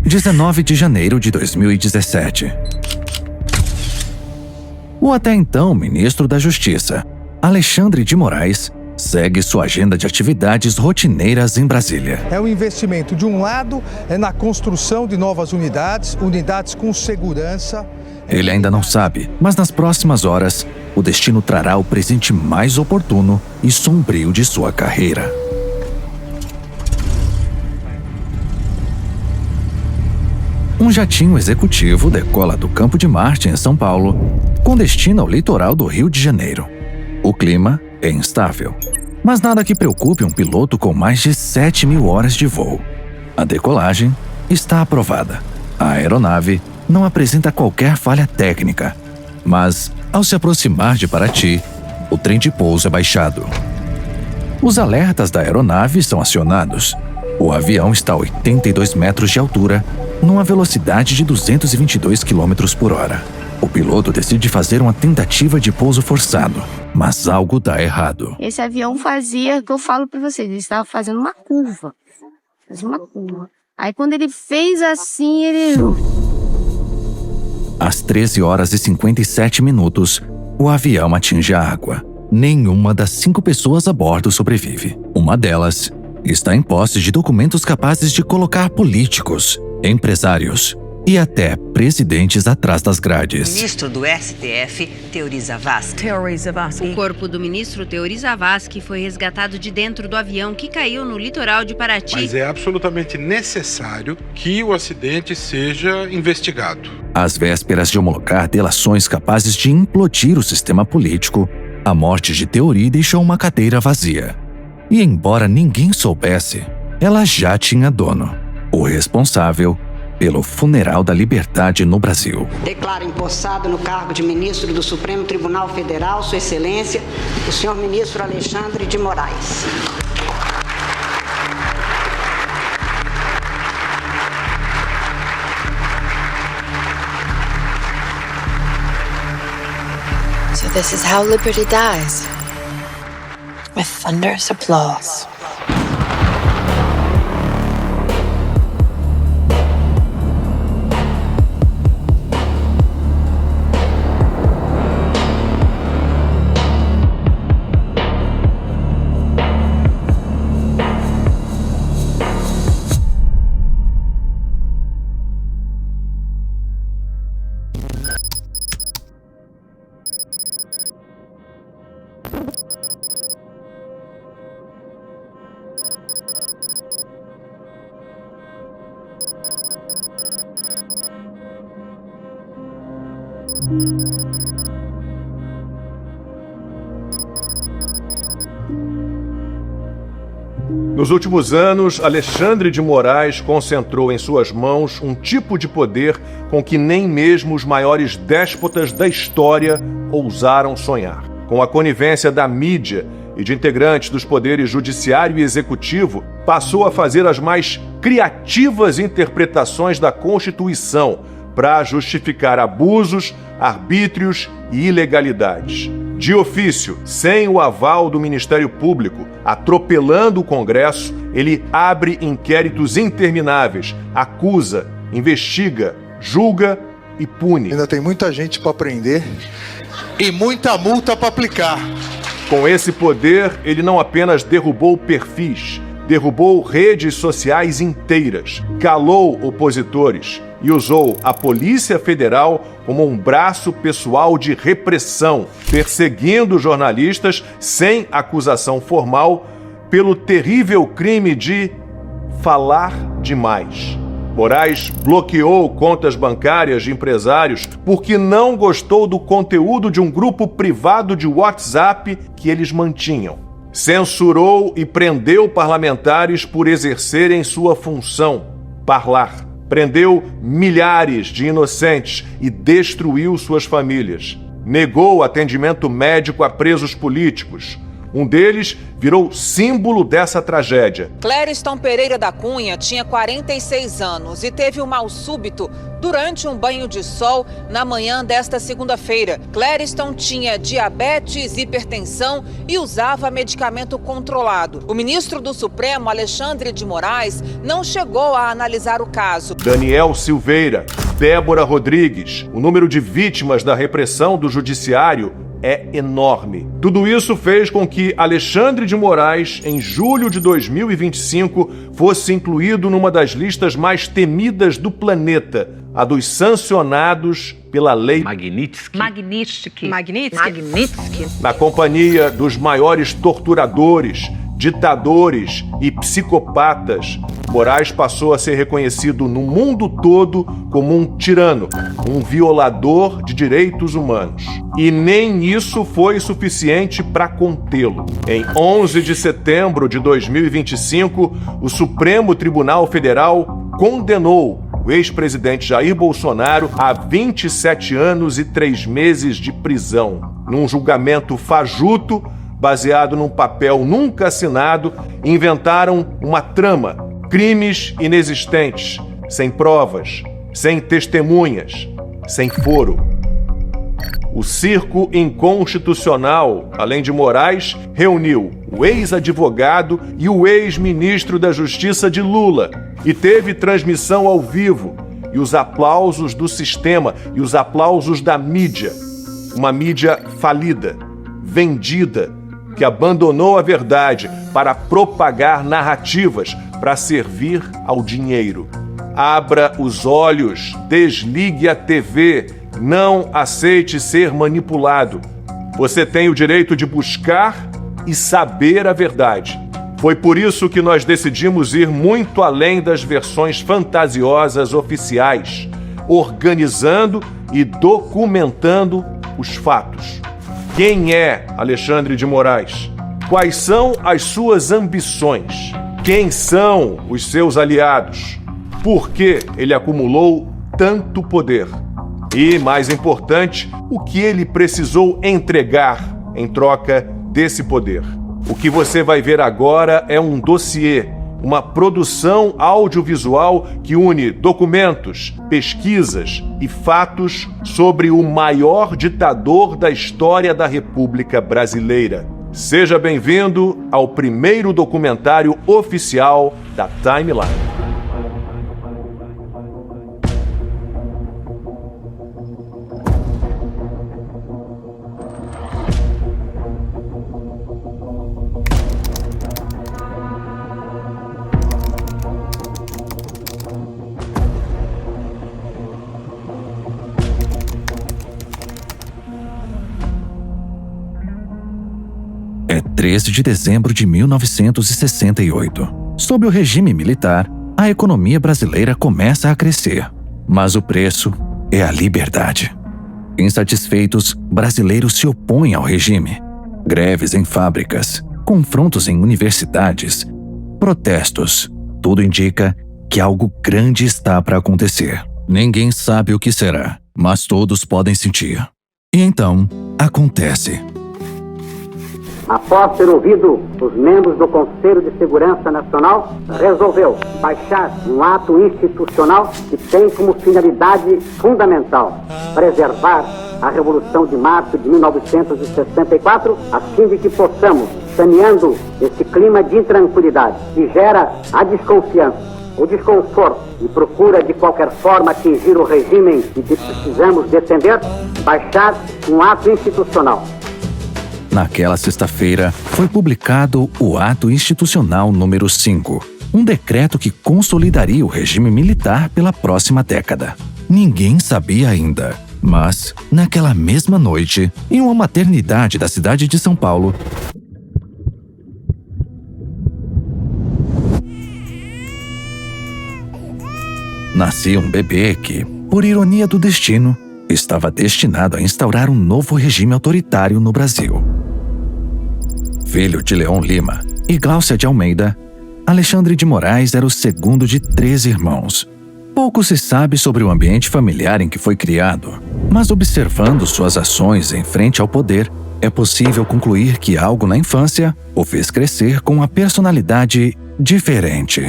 19 de janeiro de 2017. O até então ministro da Justiça, Alexandre de Moraes, segue sua agenda de atividades rotineiras em Brasília. É um investimento, de um lado, na construção de novas unidades com segurança. Ele ainda não sabe, mas nas próximas horas, o destino trará o presente mais oportuno e sombrio de sua carreira. Um jatinho executivo decola do Campo de Marte, em São Paulo, com destino ao litoral do Rio de Janeiro. O clima é instável, mas nada que preocupe um piloto com mais de 7.000 horas de voo. A decolagem está aprovada. A aeronave não apresenta qualquer falha técnica, mas, ao se aproximar de Paraty, o trem de pouso é baixado. Os alertas da aeronave são acionados. O avião está a 82 metros de altura, numa velocidade de 222 km por hora. O piloto decide fazer uma tentativa de pouso forçado, mas algo dá errado. Esse avião fazia, que eu falo pra vocês, ele estava fazendo uma curva. Aí quando ele fez assim, ele... Às 13 horas e 57 minutos, o avião atinge a água. Nenhuma das 5 pessoas a bordo sobrevive. Uma delas está em posse de documentos capazes de colocar políticos, empresários e até presidentes atrás das grades. Ministro do STF, Teori Zavascki. O corpo do ministro Teori Zavascki foi resgatado de dentro do avião que caiu no litoral de Paraty. Mas é absolutamente necessário que o acidente seja investigado. Às vésperas de homologar delações capazes de implodir o sistema político, a morte de Teori deixou uma cadeira vazia. E embora ninguém soubesse, ela já tinha dono. O responsável pelo funeral da liberdade no Brasil. Declaro empossado no cargo de ministro do Supremo Tribunal Federal, Sua Excelência, o senhor ministro Alexandre de Moraes. So this is how liberty dies. With thunderous applause. Nos últimos anos, Alexandre de Moraes concentrou em suas mãos um tipo de poder com que nem mesmo os maiores déspotas da história ousaram sonhar. Com a conivência da mídia e de integrantes dos poderes judiciário e executivo, passou a fazer as mais criativas interpretações da Constituição para justificar abusos, arbítrios e ilegalidades. De ofício, sem o aval do Ministério Público, atropelando o Congresso, ele abre inquéritos intermináveis, acusa, investiga, julga e pune. Ainda tem muita gente para prender e muita multa para aplicar. Com esse poder, ele não apenas derrubou perfis, derrubou redes sociais inteiras, calou opositores e usou a Polícia Federal como um braço pessoal de repressão, perseguindo jornalistas sem acusação formal pelo terrível crime de falar demais. Moraes bloqueou contas bancárias de empresários porque não gostou do conteúdo de um grupo privado de WhatsApp que eles mantinham. Censurou e prendeu parlamentares por exercerem sua função, parlar. Prendeu milhares de inocentes e destruiu suas famílias. Negou atendimento médico a presos políticos. Um deles virou símbolo dessa tragédia. Clériston Pereira da Cunha tinha 46 anos e teve um mal súbito durante um banho de sol na manhã desta segunda-feira. Clériston tinha diabetes, hipertensão e usava medicamento controlado. O ministro do Supremo, Alexandre de Moraes, não chegou a analisar o caso. Daniel Silveira, Débora Rodrigues, o número de vítimas da repressão do judiciário é enorme. Tudo isso fez com que Alexandre de Moraes, em julho de 2025, fosse incluído numa das listas mais temidas do planeta, a dos sancionados pela lei Magnitsky. Na companhia dos maiores torturadores, ditadores e psicopatas, Moraes passou a ser reconhecido no mundo todo como um tirano, um violador de direitos humanos. E nem isso foi suficiente para contê-lo. Em 11 de setembro de 2025, o Supremo Tribunal Federal condenou o ex-presidente Jair Bolsonaro a 27 anos e 3 meses de prisão. Num julgamento fajuto, baseado num papel nunca assinado, inventaram uma trama, crimes inexistentes, sem provas, sem testemunhas, sem foro. O circo inconstitucional, além de Moraes, reuniu o ex-advogado e o ex-ministro da Justiça de Lula e teve transmissão ao vivo e os aplausos do sistema e os aplausos da mídia. Uma mídia falida, vendida, que abandonou a verdade para propagar narrativas para servir ao dinheiro. Abra os olhos, desligue a TV, não aceite ser manipulado. Você tem o direito de buscar e saber a verdade. Foi por isso que nós decidimos ir muito além das versões fantasiosas oficiais, organizando e documentando os fatos. Quem é Alexandre de Moraes? Quais são as suas ambições? Quem são os seus aliados? Por que ele acumulou tanto poder? E, mais importante, o que ele precisou entregar em troca desse poder? O que você vai ver agora é um dossiê, uma produção audiovisual que une documentos, pesquisas e fatos sobre o maior ditador da história da República Brasileira. Seja bem-vindo ao primeiro documentário oficial da Timeline. É 13 de dezembro de 1968. Sob o regime militar, a economia brasileira começa a crescer, mas o preço é a liberdade. Insatisfeitos, brasileiros se opõem ao regime. Greves em fábricas, confrontos em universidades, protestos. Tudo indica que algo grande está para acontecer. Ninguém sabe o que será, mas todos podem sentir. E então, acontece. Após ter ouvido os membros do Conselho de Segurança Nacional, resolveu baixar um ato institucional que tem como finalidade fundamental preservar a Revolução de Março de 1964, a fim de que possamos, saneando esse clima de intranquilidade que gera a desconfiança, o desconforto e procura de qualquer forma atingir o regime e que precisamos defender, baixar um ato institucional. Naquela sexta-feira, foi publicado o Ato Institucional número 5, um decreto que consolidaria o regime militar pela próxima década. Ninguém sabia ainda, mas, naquela mesma noite, em uma maternidade da cidade de São Paulo, nascia um bebê que, por ironia do destino, estava destinado a instaurar um novo regime autoritário no Brasil. Filho de Leon Lima e Gláucia de Almeida, Alexandre de Moraes era o segundo de 3 irmãos. Pouco se sabe sobre o ambiente familiar em que foi criado, mas observando suas ações em frente ao poder, é possível concluir que algo na infância o fez crescer com uma personalidade diferente.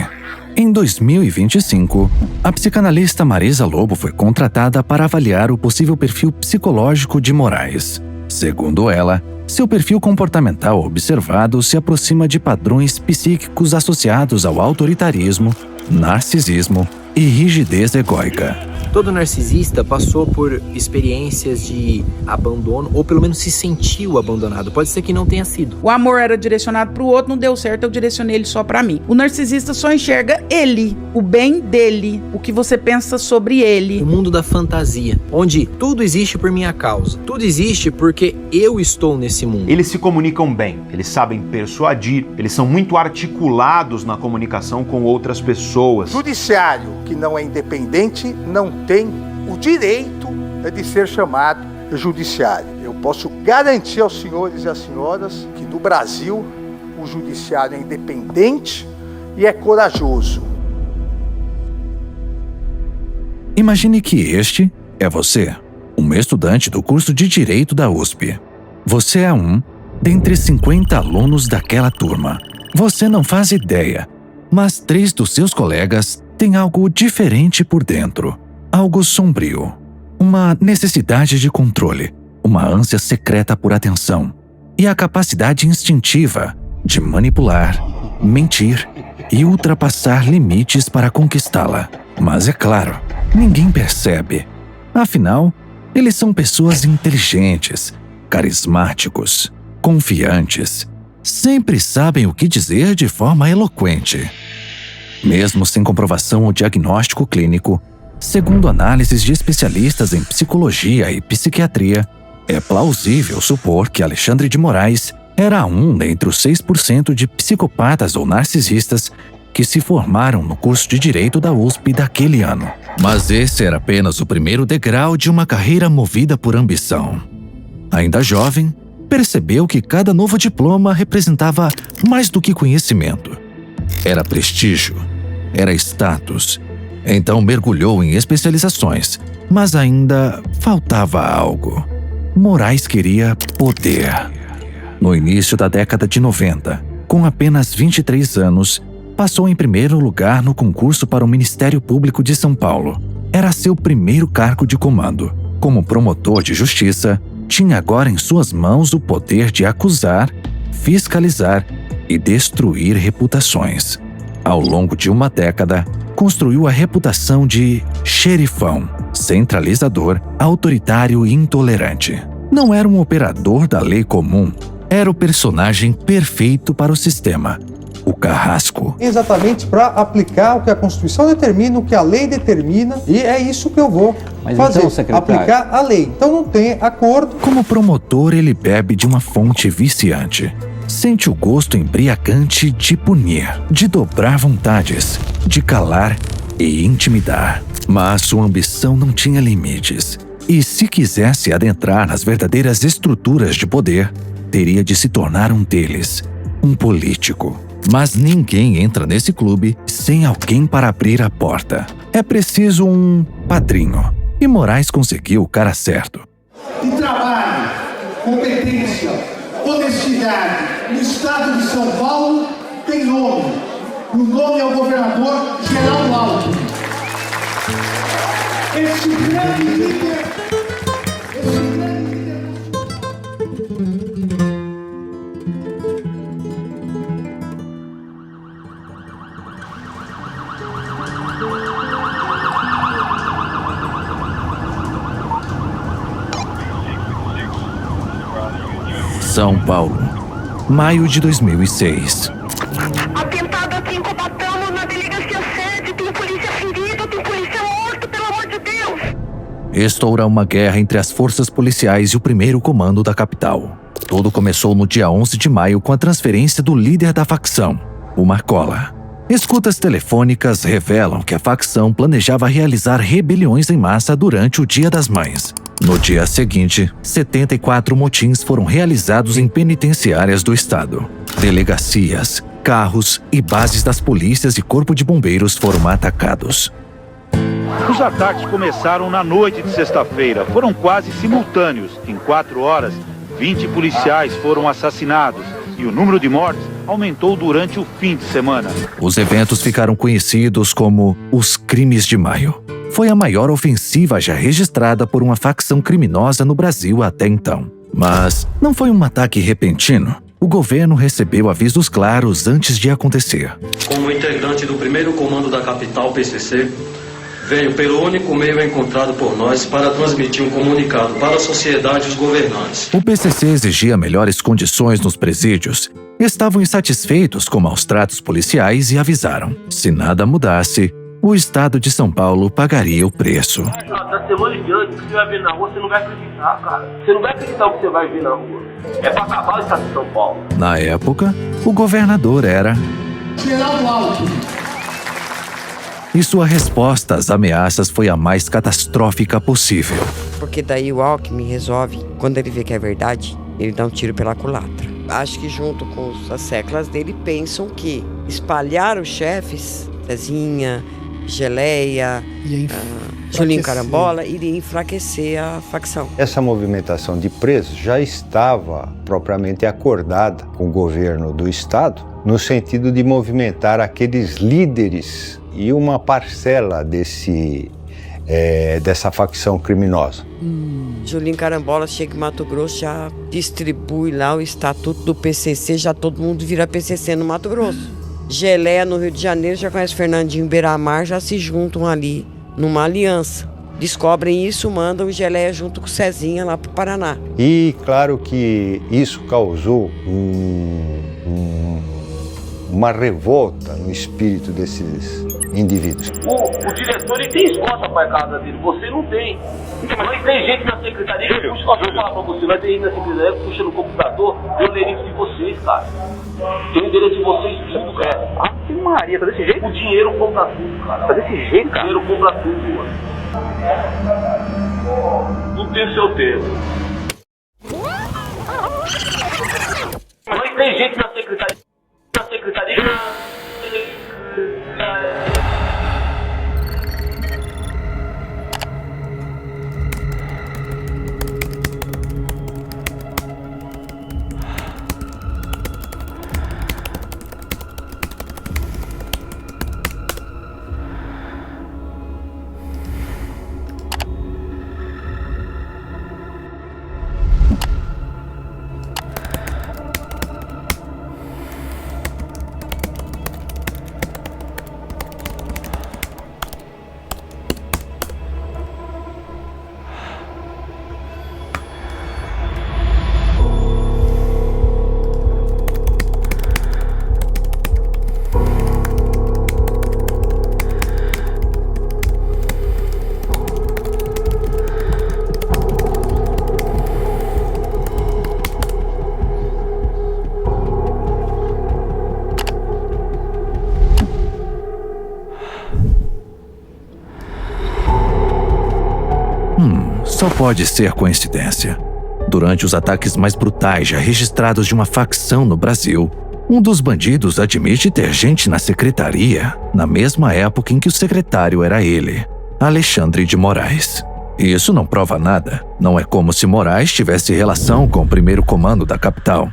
Em 2025, a psicanalista Marisa Lobo foi contratada para avaliar o possível perfil psicológico de Moraes. Segundo ela, seu perfil comportamental observado se aproxima de padrões psíquicos associados ao autoritarismo, narcisismo e rigidez egóica. Todo narcisista passou por experiências de abandono, ou pelo menos se sentiu abandonado. Pode ser que não tenha sido. O amor era direcionado pro outro, não deu certo, eu direcionei ele só pra mim. O narcisista só enxerga ele, o bem dele, o que você pensa sobre ele. O mundo da fantasia, onde tudo existe por minha causa. Tudo existe porque eu estou nesse mundo. Eles se comunicam bem, eles sabem persuadir, eles são muito articulados na comunicação com outras pessoas. Judiciário que não é independente não tem o direito de ser chamado judiciário. Eu posso garantir aos senhores e às senhoras que no Brasil o judiciário é independente e é corajoso. Imagine que este é você, um estudante do curso de Direito da USP. Você é um dentre 50 alunos daquela turma. Você não faz ideia, mas 3 dos seus colegas têm algo diferente por dentro. Algo sombrio, uma necessidade de controle, uma ânsia secreta por atenção e a capacidade instintiva de manipular, mentir e ultrapassar limites para conquistá-la. Mas é claro, ninguém percebe. Afinal, eles são pessoas inteligentes, carismáticos, confiantes, sempre sabem o que dizer de forma eloquente. Mesmo sem comprovação ou diagnóstico clínico, segundo análises de especialistas em psicologia e psiquiatria, é plausível supor que Alexandre de Moraes era um dentre os 6% de psicopatas ou narcisistas que se formaram no curso de Direito da USP daquele ano. Mas esse era apenas o primeiro degrau de uma carreira movida por ambição. Ainda jovem, percebeu que cada novo diploma representava mais do que conhecimento. Era prestígio, era status. Então mergulhou em especializações, mas ainda faltava algo. Moraes queria poder. No início da década de 90, com apenas 23 anos, passou em primeiro lugar no concurso para o Ministério Público de São Paulo. Era seu primeiro cargo de comando. Como promotor de justiça, tinha agora em suas mãos o poder de acusar, fiscalizar e destruir reputações. Ao longo de uma década, construiu a reputação de xerifão, centralizador, autoritário e intolerante. Não era um operador da lei comum, era o personagem perfeito para o sistema, o carrasco. Exatamente para aplicar o que a Constituição determina, o que a lei determina, e é isso que eu vou fazer, então, secretário, aplicar a lei. Então não tem acordo. Como promotor, ele bebe de uma fonte viciante. Sente o gosto embriagante de punir, de dobrar vontades, de calar e intimidar. Mas sua ambição não tinha limites. E se quisesse adentrar nas verdadeiras estruturas de poder, teria de se tornar um deles, um político. Mas ninguém entra nesse clube sem alguém para abrir a porta. É preciso um padrinho. E Moraes conseguiu o cara certo. De trabalho, competência, honestidade no estado de São Paulo tem nome. O nome é o governador Geraldo Alckmin. Esse grande líder. São Paulo, maio de 2006. Atentado aqui em Cubatão, na delegacia sede, tem polícia ferida, tem polícia morto, pelo amor de Deus! Estoura uma guerra entre as forças policiais e o primeiro comando da capital. Tudo começou no dia 11 de maio com a transferência do líder da facção, o Marcola. Escutas telefônicas revelam que a facção planejava realizar rebeliões em massa durante o Dia das Mães. No dia seguinte, 74 motins foram realizados em penitenciárias do estado. Delegacias, carros e bases das polícias e corpo de bombeiros foram atacados. Os ataques começaram na noite de sexta-feira. Foram quase simultâneos. Em 4 horas, 20 policiais foram assassinados e o número de mortes aumentou durante o fim de semana. Os eventos ficaram conhecidos como os Crimes de Maio. Foi a maior ofensiva já registrada por uma facção criminosa no Brasil até então. Mas não foi um ataque repentino. O governo recebeu avisos claros antes de acontecer. Como integrante do primeiro comando da capital PCC, venho pelo único meio encontrado por nós para transmitir um comunicado para a sociedade e os governantes. O PCC exigia melhores condições nos presídios. Estavam insatisfeitos com maus tratos policiais e avisaram: se nada mudasse, o estado de São Paulo pagaria o preço. Da semana em diante, o que você vai ver na rua, você não vai acreditar, cara. Você não vai acreditar o que você vai ver na rua. É pra acabar o estado de São Paulo. Na época, o governador era Geraldo Alckmin. E sua resposta às ameaças foi a mais catastrófica possível. Porque daí o Alckmin resolve, quando ele vê que é verdade, ele dá um tiro pela culatra. Acho que junto com as séculas dele pensam que espalhar os chefes, Zezinha, Geleia, Julinho Carambola, iria enfraquecer a facção. Essa movimentação de presos já estava propriamente acordada com o governo do estado, no sentido de movimentar aqueles líderes e uma parcela dessa facção criminosa. Julinho Carambola chega em Mato Grosso, já distribui lá o estatuto do PCC, já todo mundo vira PCC no Mato Grosso. Geleia no Rio de Janeiro, já conhece Fernandinho Beiramar, já se juntam ali numa aliança. Descobrem isso, mandam o Geleia junto com o Cezinha lá pro Paraná. E claro que isso causou uma revolta no espírito desses indivíduos. O diretor, ele tem escolta para a casa dele, você não tem. Mas tem gente na secretaria que puxa, eu vou falar pra você, vai ter gente na secretaria que puxa no computador, eu endereço de vocês, cara. Tem o endereço de vocês tudo, cara. Ah, que Maria, tá desse jeito? O dinheiro compra tudo, cara. Tá desse jeito, cara? O dinheiro compra tudo, mano. Não tem o seu tempo. Mas tem gente na secretaria. Só pode ser coincidência. Durante os ataques mais brutais já registrados de uma facção no Brasil, um dos bandidos admite ter gente na secretaria na mesma época em que o secretário era ele, Alexandre de Moraes. Isso não prova nada. Não é como se Moraes tivesse relação com o primeiro comando da capital.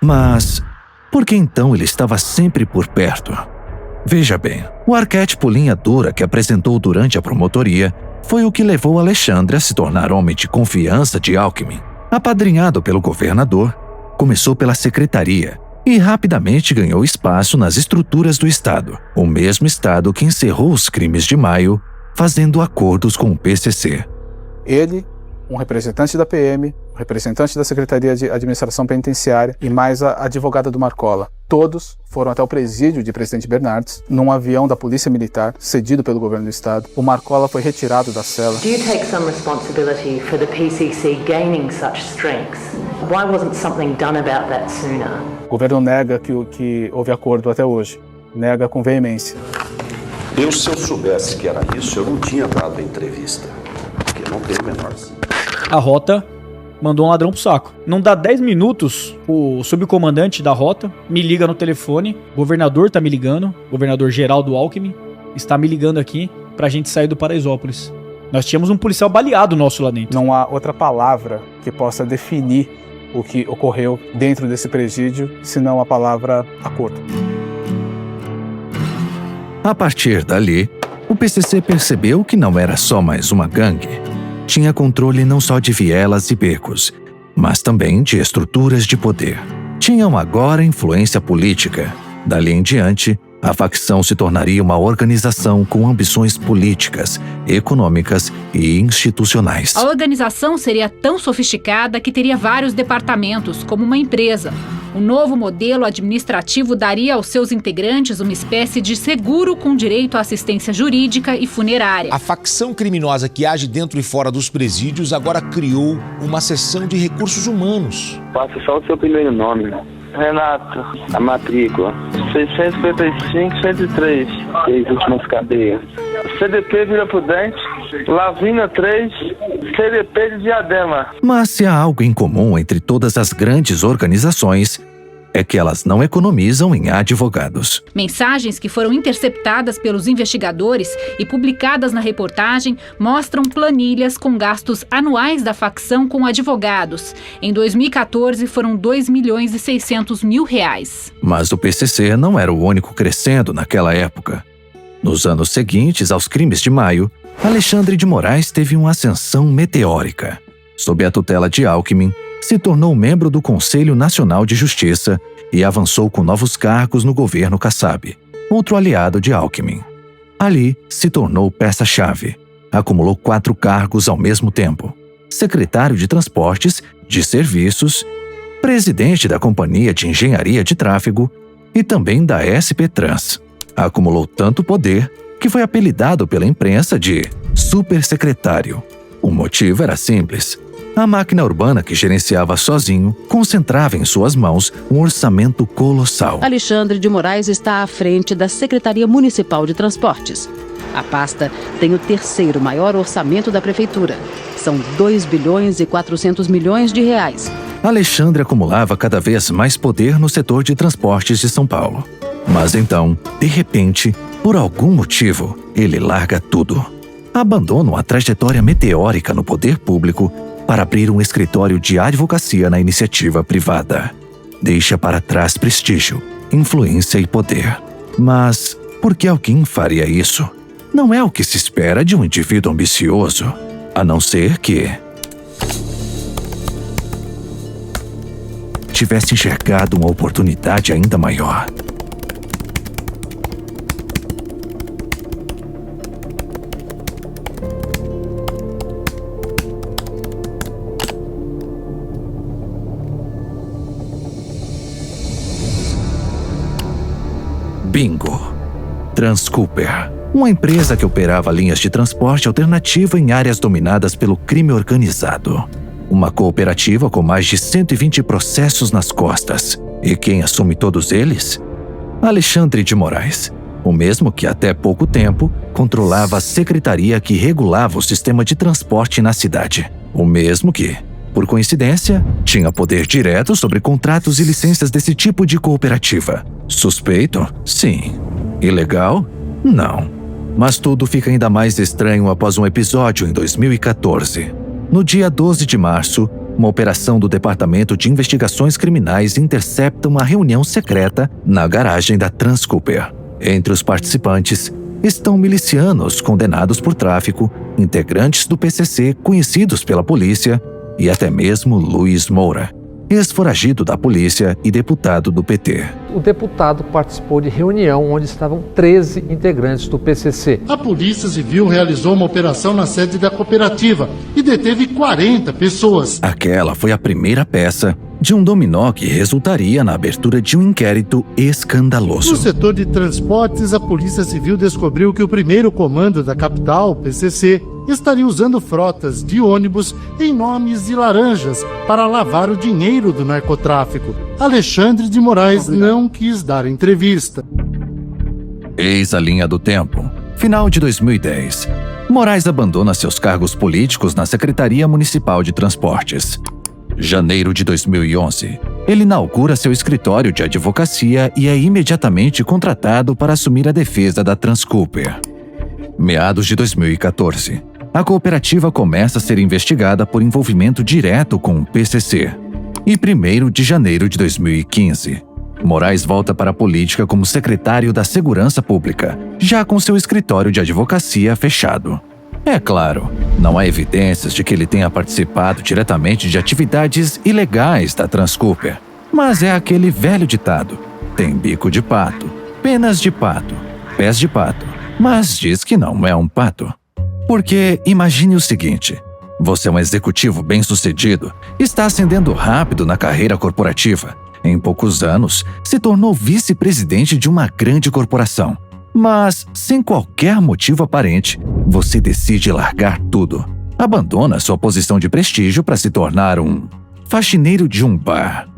Mas por que então ele estava sempre por perto? Veja bem, o arquétipo linha dura que apresentou durante a promotoria foi o que levou Alexandre a se tornar homem de confiança de Alckmin. Apadrinhado pelo governador, começou pela secretaria e rapidamente ganhou espaço nas estruturas do Estado, o mesmo Estado que encerrou os crimes de maio, fazendo acordos com o PCC. Ele, um representante da PM, um representante da Secretaria de Administração Penitenciária e mais a advogada do Marcola. Todos foram até o presídio de Presidente Bernardes, num avião da Polícia Militar, cedido pelo governo do estado. O Marcola foi retirado da cela. Do you take some responsibility for the PCC gaining such strength? Why wasn't something done about that sooner? O governo nega que houve acordo até hoje. Nega com veemência. Se eu soubesse que era isso, eu não tinha dado a entrevista. Porque não tem o menor sentido. A rota mandou um ladrão pro saco. Não dá 10 minutos, o subcomandante da rota me liga no telefone, o governador tá me ligando, o governador Geraldo Alckmin está me ligando aqui pra gente sair do Paraisópolis. Nós tínhamos um policial baleado nosso lá dentro. Não há outra palavra que possa definir o que ocorreu dentro desse presídio, senão a palavra acordo. A partir dali, o PCC percebeu que não era só mais uma gangue. Tinha controle não só de vielas e becos, mas também de estruturas de poder. Tinham agora influência política. Dali em diante, a facção se tornaria uma organização com ambições políticas, econômicas e institucionais. A organização seria tão sofisticada que teria vários departamentos, como uma empresa. O novo modelo administrativo daria aos seus integrantes uma espécie de seguro com direito à assistência jurídica e funerária. A facção criminosa que age dentro e fora dos presídios agora criou uma seção de recursos humanos. Passa só o seu primeiro nome. Renato, a matrícula 655-103, 6 últimas cadeias. CDP Vila Prudente, Lavina 3, CDP de Diadema. Mas se há algo em comum entre todas as grandes organizações, é que elas não economizam em advogados. Mensagens que foram interceptadas pelos investigadores e publicadas na reportagem mostram planilhas com gastos anuais da facção com advogados. Em 2014, foram R$2.600.000. Mas o PCC não era o único crescendo naquela época. Nos anos seguintes aos crimes de maio, Alexandre de Moraes teve uma ascensão meteórica. Sob a tutela de Alckmin, se tornou membro do Conselho Nacional de Justiça e avançou com novos cargos no governo Kassab, outro aliado de Alckmin. Ali, se tornou peça-chave. Acumulou 4 cargos ao mesmo tempo: secretário de Transportes, de Serviços, presidente da Companhia de Engenharia de Tráfego e também da SP Trans. Acumulou tanto poder que foi apelidado pela imprensa de supersecretário. O motivo era simples. A máquina urbana que gerenciava sozinho concentrava em suas mãos um orçamento colossal. Alexandre de Moraes está à frente da Secretaria Municipal de Transportes. A pasta tem o 3º maior orçamento da prefeitura. São R$2.400 bilhões. Alexandre acumulava cada vez mais poder no setor de transportes de São Paulo. Mas então, de repente, por algum motivo, ele larga tudo. Abandona uma trajetória meteórica no poder público para abrir um escritório de advocacia na iniciativa privada. Deixa para trás prestígio, influência e poder. Mas por que alguém faria isso? Não é o que se espera de um indivíduo ambicioso, a não ser que tivesse enxergado uma oportunidade ainda maior. Bingo. Transcooper, uma empresa que operava linhas de transporte alternativo em áreas dominadas pelo crime organizado. Uma cooperativa com mais de 120 processos nas costas. E quem assume todos eles? Alexandre de Moraes, o mesmo que até pouco tempo controlava a secretaria que regulava o sistema de transporte na cidade. O mesmo que, por coincidência, tinha poder direto sobre contratos e licenças desse tipo de cooperativa. Suspeito? Sim. Ilegal? Não. Mas tudo fica ainda mais estranho após um episódio em 2014. No dia 12 de março, uma operação do Departamento de Investigações Criminais intercepta uma reunião secreta na garagem da Transcooper. Entre os participantes estão milicianos condenados por tráfico, integrantes do PCC conhecidos pela polícia e até mesmo Luiz Moura, ex-foragido da polícia e deputado do PT. O deputado participou de reunião onde estavam 13 integrantes do PCC. A Polícia Civil realizou uma operação na sede da cooperativa e deteve 40 pessoas. Aquela foi a primeira peça de um dominó que resultaria na abertura de um inquérito escandaloso. No setor de transportes, a Polícia Civil descobriu que o primeiro comando da capital, PCC, estaria usando frotas de ônibus em nomes de laranjas para lavar o dinheiro do narcotráfico. Alexandre de Moraes não quis dar entrevista. Eis a linha do tempo. Final de 2010. Moraes abandona seus cargos políticos na Secretaria Municipal de Transportes. Janeiro de 2011. Ele inaugura seu escritório de advocacia e é imediatamente contratado para assumir a defesa da Transcooper. Meados de 2014. A cooperativa começa a ser investigada por envolvimento direto com o PCC. e 1º de janeiro de 2015. Moraes volta para a política como secretário da Segurança Pública, já com seu escritório de advocacia fechado. É claro, não há evidências de que ele tenha participado diretamente de atividades ilegais da Transcooper, mas é aquele velho ditado: tem bico de pato, penas de pato, pés de pato, mas diz que não é um pato. Porque imagine o seguinte: você é um executivo bem-sucedido, está ascendendo rápido na carreira corporativa. Em poucos anos, se tornou vice-presidente de uma grande corporação. Mas, sem qualquer motivo aparente, você decide largar tudo. Abandona sua posição de prestígio para se tornar um faxineiro de um bar.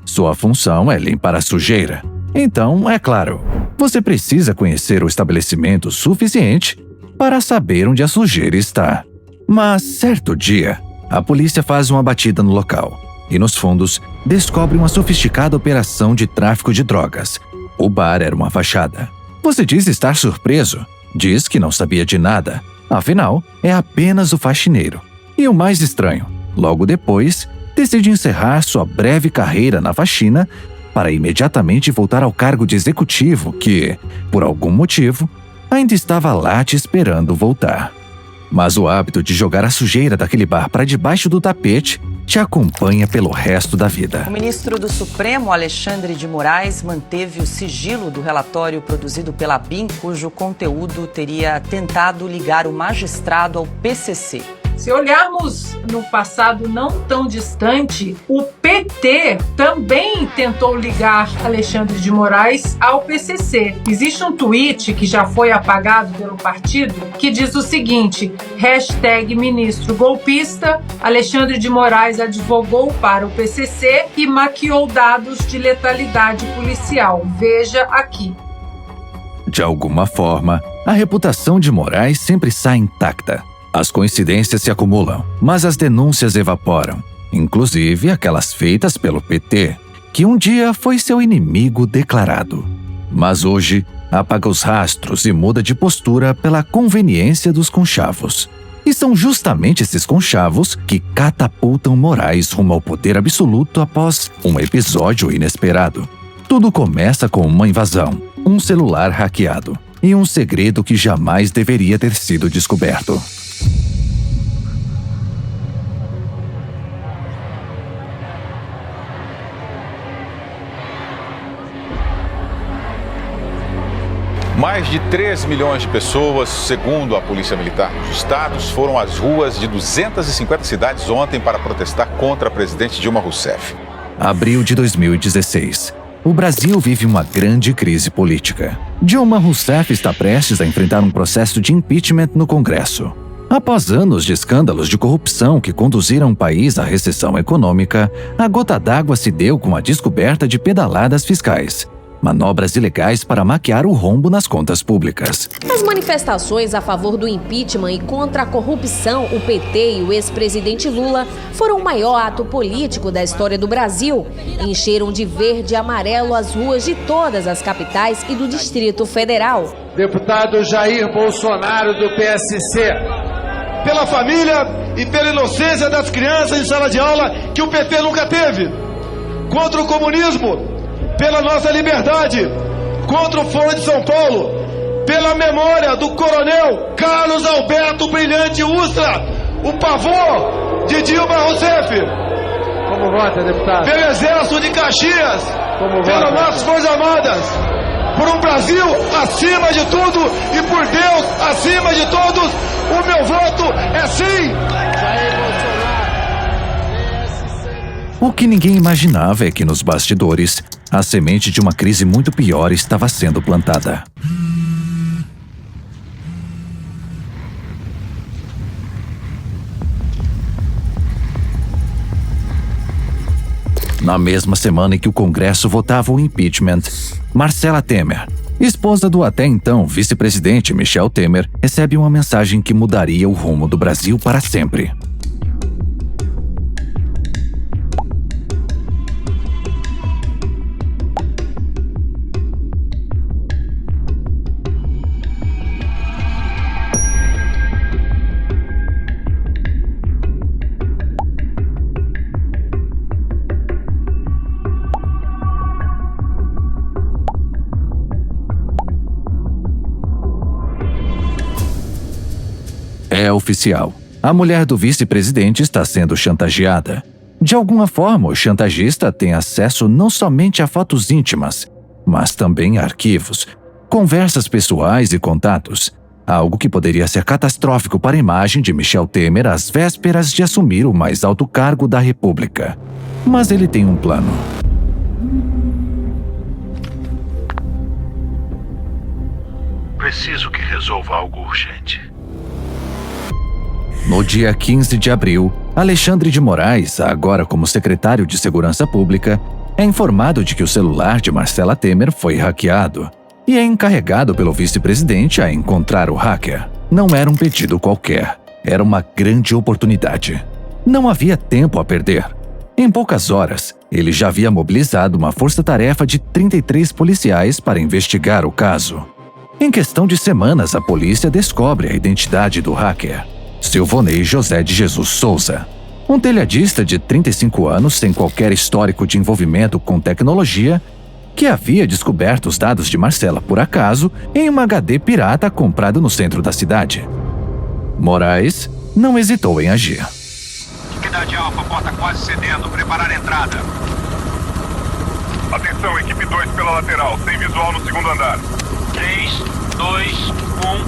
Sua função é limpar a sujeira. Então, é claro, você precisa conhecer o estabelecimento suficiente para saber onde a sujeira está. Mas, certo dia, a polícia faz uma batida no local e, nos fundos, descobre uma sofisticada operação de tráfico de drogas. O bar era uma fachada. Você diz estar surpreso, diz que não sabia de nada. Afinal, é apenas o faxineiro. E o mais estranho, logo depois, decide encerrar sua breve carreira na faxina para imediatamente voltar ao cargo de executivo que, por algum motivo, ainda estava lá te esperando voltar. Mas o hábito de jogar a sujeira daquele bar para debaixo do tapete te acompanha pelo resto da vida. O ministro do Supremo, Alexandre de Moraes, manteve o sigilo do relatório produzido pela BIM, cujo conteúdo teria tentado ligar o magistrado ao PCC. Se olharmos no passado não tão distante, o PT também tentou ligar Alexandre de Moraes ao PCC. Existe um tweet que já foi apagado pelo partido que diz o seguinte: #ministro golpista, Alexandre de Moraes advogou para o PCC e maquiou dados de letalidade policial. Veja aqui. De alguma forma, a reputação de Moraes sempre sai intacta. As coincidências se acumulam, mas as denúncias evaporam, inclusive aquelas feitas pelo PT, que um dia foi seu inimigo declarado. Mas hoje, apaga os rastros e muda de postura pela conveniência dos conchavos. E são justamente esses conchavos que catapultam Moraes rumo ao poder absoluto após um episódio inesperado. Tudo começa com uma invasão, um celular hackeado e um segredo que jamais deveria ter sido descoberto. Mais de 3 milhões de pessoas, segundo a Polícia Militar dos Estados, foram às ruas de 250 cidades ontem para protestar contra a presidente Dilma Rousseff. Abril de 2016. O Brasil vive uma grande crise política. Dilma Rousseff está prestes a enfrentar um processo de impeachment no Congresso. Após anos de escândalos de corrupção que conduziram o país à recessão econômica, a gota d'água se deu com a descoberta de pedaladas fiscais. Manobras ilegais para maquiar o rombo nas contas públicas. As manifestações a favor do impeachment e contra a corrupção, o PT e o ex-presidente Lula foram o maior ato político da história do Brasil. Encheram de verde e amarelo as ruas de todas as capitais e do Distrito Federal. Deputado Jair Bolsonaro do PSC, pela família e pela inocência das crianças em sala de aula que o PT nunca teve. Contra o comunismo, pela nossa liberdade, contra o Foro de São Paulo, pela memória do coronel Carlos Alberto Brilhante Ustra, o pavor de Dilma Rousseff. Como vota, deputado? Pelo Exército de Caxias, pelas nossas Forças Armadas, por um Brasil acima de tudo e por Deus acima de todos, o meu voto é sim. O que ninguém imaginava é que nos bastidores, a semente de uma crise muito pior estava sendo plantada. Na mesma semana em que o Congresso votava o impeachment, Marcela Temer, esposa do até então vice-presidente Michel Temer, recebe uma mensagem que mudaria o rumo do Brasil para sempre. É oficial. A mulher do vice-presidente está sendo chantageada. De alguma forma, o chantagista tem acesso não somente a fotos íntimas, mas também a arquivos, conversas pessoais e contatos. Algo que poderia ser catastrófico para a imagem de Michel Temer às vésperas de assumir o mais alto cargo da República. Mas ele tem um plano. Preciso que resolva algo urgente. No dia 15 de abril, Alexandre de Moraes, agora como secretário de Segurança Pública, é informado de que o celular de Marcela Temer foi hackeado e é encarregado pelo vice-presidente a encontrar o hacker. Não era um pedido qualquer, era uma grande oportunidade. Não havia tempo a perder. Em poucas horas, ele já havia mobilizado uma força-tarefa de 33 policiais para investigar o caso. Em questão de semanas, a polícia descobre a identidade do hacker. Silvonei José de Jesus Souza, um telhadista de 35 anos sem qualquer histórico de envolvimento com tecnologia, que havia descoberto os dados de Marcela por acaso em uma HD pirata comprado no centro da cidade. Moraes não hesitou em agir. Unidade Alfa, porta quase cedendo. Preparar a entrada. Atenção, equipe 2 pela lateral, sem visual no segundo andar. 3, 2,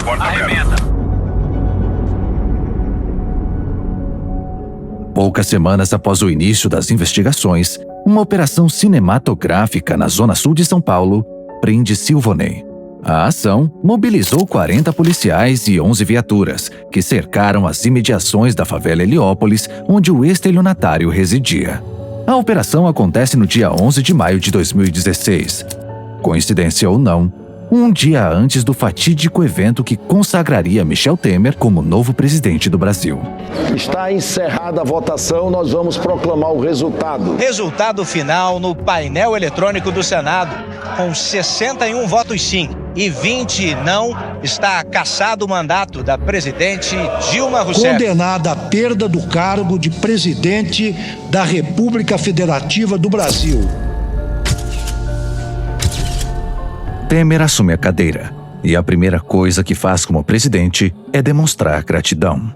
1, porta arrebenta. Poucas semanas após o início das investigações, uma operação cinematográfica na zona sul de São Paulo prende Silvonei. A ação mobilizou 40 policiais e 11 viaturas, que cercaram as imediações da favela Heliópolis, onde o estelionatário residia. A operação acontece no dia 11 de maio de 2016. Coincidência ou não, um dia antes do fatídico evento que consagraria Michel Temer como novo presidente do Brasil. Está encerrada a votação, nós vamos proclamar o resultado. Resultado final no painel eletrônico do Senado, com 61 votos sim e 20 não, está cassado o mandato da presidente Dilma Rousseff. Condenada à perda do cargo de presidente da República Federativa do Brasil. Temer assume a cadeira, e a primeira coisa que faz como presidente é demonstrar gratidão.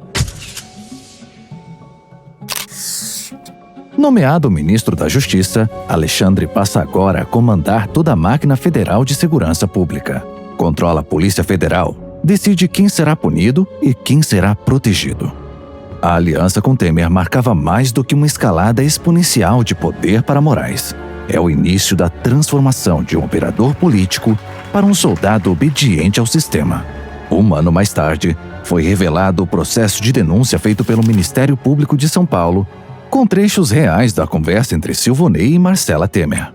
Nomeado ministro da Justiça, Alexandre passa agora a comandar toda a máquina federal de segurança pública. Controla a Polícia Federal, decide quem será punido e quem será protegido. A aliança com Temer marcava mais do que uma escalada exponencial de poder para Moraes. É o início da transformação de um operador político para um soldado obediente ao sistema. Um ano mais tarde, foi revelado o processo de denúncia feito pelo Ministério Público de São Paulo, com trechos reais da conversa entre Silvonei e Marcela Temer.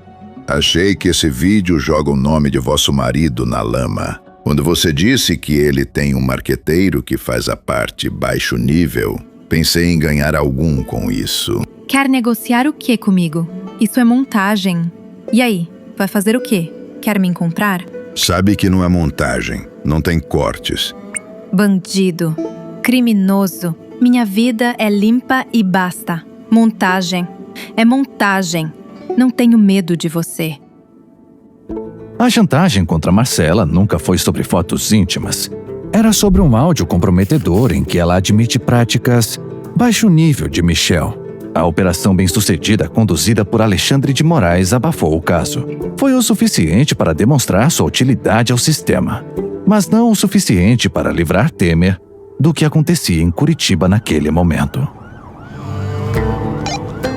Achei que esse vídeo joga o nome de vosso marido na lama. Quando você disse que ele tem um marqueteiro que faz a parte baixo nível, pensei em ganhar algum com isso. Quer negociar o que comigo? Isso é montagem. E aí, vai fazer o quê? Quer me encontrar? Sabe que não é montagem, não tem cortes. Bandido, criminoso, minha vida é limpa e basta. Montagem, é montagem. Não tenho medo de você. A chantagem contra Marcela nunca foi sobre fotos íntimas. Era sobre um áudio comprometedor em que ela admite práticas baixo nível de Michel. A operação bem-sucedida conduzida por Alexandre de Moraes abafou o caso. Foi o suficiente para demonstrar sua utilidade ao sistema, mas não o suficiente para livrar Temer do que acontecia em Curitiba naquele momento.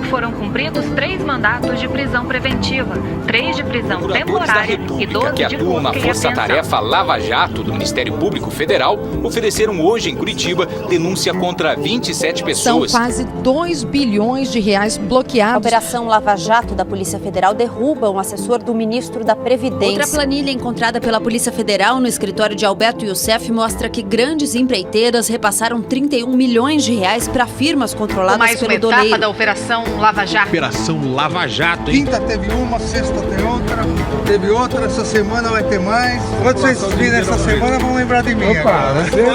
Foram cumpridos 3 mandatos de prisão preventiva, 3 de prisão temporária e 12 que de atuam na busca e Força-Tarefa Lava Jato do Ministério Público Federal ofereceram hoje em Curitiba denúncia contra 27 pessoas. São quase 2 bilhões de reais bloqueados. A Operação Lava Jato da Polícia Federal derruba um assessor do ministro da Previdência. Outra planilha encontrada pela Polícia Federal no escritório de Alberto Youssef mostra que grandes empreiteiras repassaram 31 milhões de reais para firmas controladas pelo doleiro. Mais uma etapa da Operação Lava Jato. Operação Lava Jato, hein? Quinta teve uma, sexta teve outra, essa semana vai ter mais. Quando vocês virem essa semana, vão lembrar de mim. Opa, vai ser...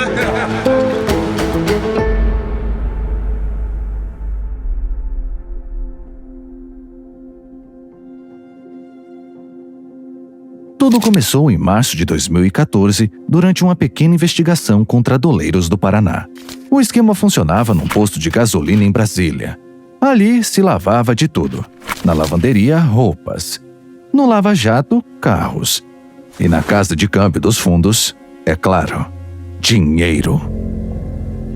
Tudo começou em março de 2014, durante uma pequena investigação contra doleiros do Paraná. O esquema funcionava num posto de gasolina em Brasília. Ali se lavava de tudo. Na lavanderia, roupas. No lava-jato, carros. E na casa de câmbio dos fundos, é claro, dinheiro.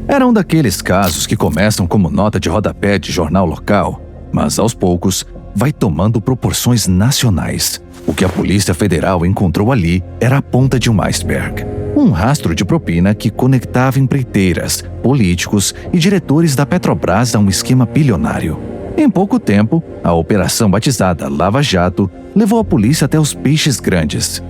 Era um daqueles casos que começam como nota de rodapé de jornal local, mas aos poucos vai tomando proporções nacionais. O que a Polícia Federal encontrou ali era a ponta de um iceberg. Um rastro de propina que conectava empreiteiras, políticos e diretores da Petrobras a um esquema bilionário. Em pouco tempo, a operação batizada Lava Jato levou a polícia até os peixes grandes.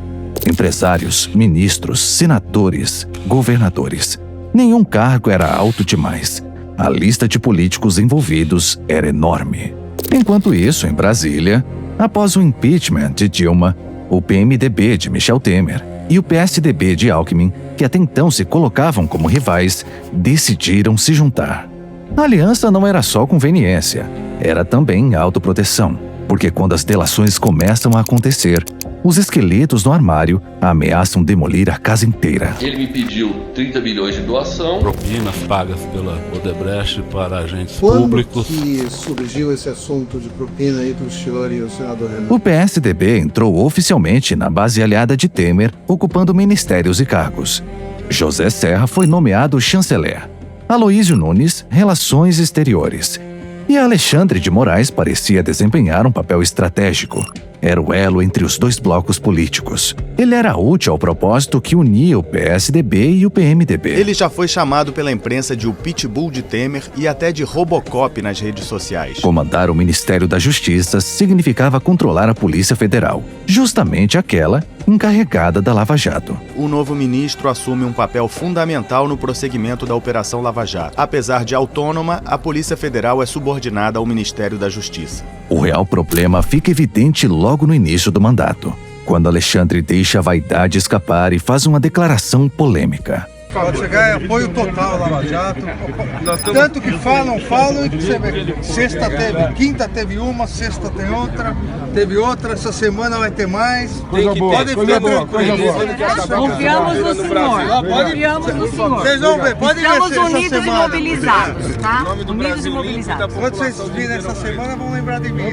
Empresários, ministros, senadores, governadores. Nenhum cargo era alto demais. A lista de políticos envolvidos era enorme. Enquanto isso, em Brasília, após o impeachment de Dilma, o PMDB de Michel Temer e o PSDB de Alckmin, que até então se colocavam como rivais, decidiram se juntar. A aliança não era só conveniência, era também autoproteção, porque quando as delações começam a acontecer, os esqueletos no armário ameaçam demolir a casa inteira. Ele me pediu 30 milhões de doação. Propinas pagas pela Odebrecht para agentes Quando públicos. Que surgiu esse assunto de propina entre o senhor e o senador Renan? O PSDB entrou oficialmente na base aliada de Temer, ocupando ministérios e cargos. José Serra foi nomeado chanceler. Aloísio Nunes, Relações Exteriores. E Alexandre de Moraes parecia desempenhar um papel estratégico. Era o elo entre os dois blocos políticos. Ele era útil ao propósito que unia o PSDB e o PMDB. Ele já foi chamado pela imprensa de o Pitbull de Temer e até de Robocop nas redes sociais. Comandar o Ministério da Justiça significava controlar a Polícia Federal, justamente aquela encarregada da Lava Jato. O novo ministro assume um papel fundamental no prosseguimento da Operação Lava Jato. Apesar de autônoma, a Polícia Federal é subordinada ao Ministério da Justiça. O real problema fica evidente logo no início do mandato, quando Alexandre deixa a vaidade escapar e faz uma declaração polêmica. Pode chegar em apoio total ao Lava Jato. Tanto que falam e você vê. Sexta teve, quinta teve uma, sexta tem outra, teve outra, essa semana vai ter mais. Coisa boa, podem ficar tranquilos. Confiamos no senhor. Confiamos no senhor. Vocês vão ver, podem ver Estamos unidos e mobilizados, tá? Unidos e mobilizados. Quando vocês virem essa semana, vão lembrar de mim.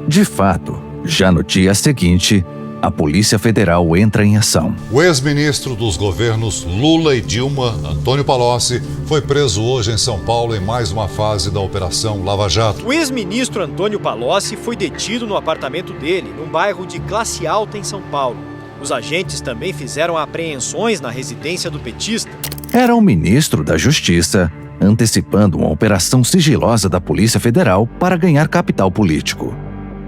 De fato, já no dia seguinte, a Polícia Federal entra em ação. O ex-ministro dos governos Lula e Dilma, Antônio Palocci, foi preso hoje em São Paulo em mais uma fase da Operação Lava Jato. O ex-ministro Antônio Palocci foi detido no apartamento dele, num bairro de classe alta em São Paulo. Os agentes também fizeram apreensões na residência do petista. Era o ministro da Justiça, antecipando uma operação sigilosa da Polícia Federal para ganhar capital político.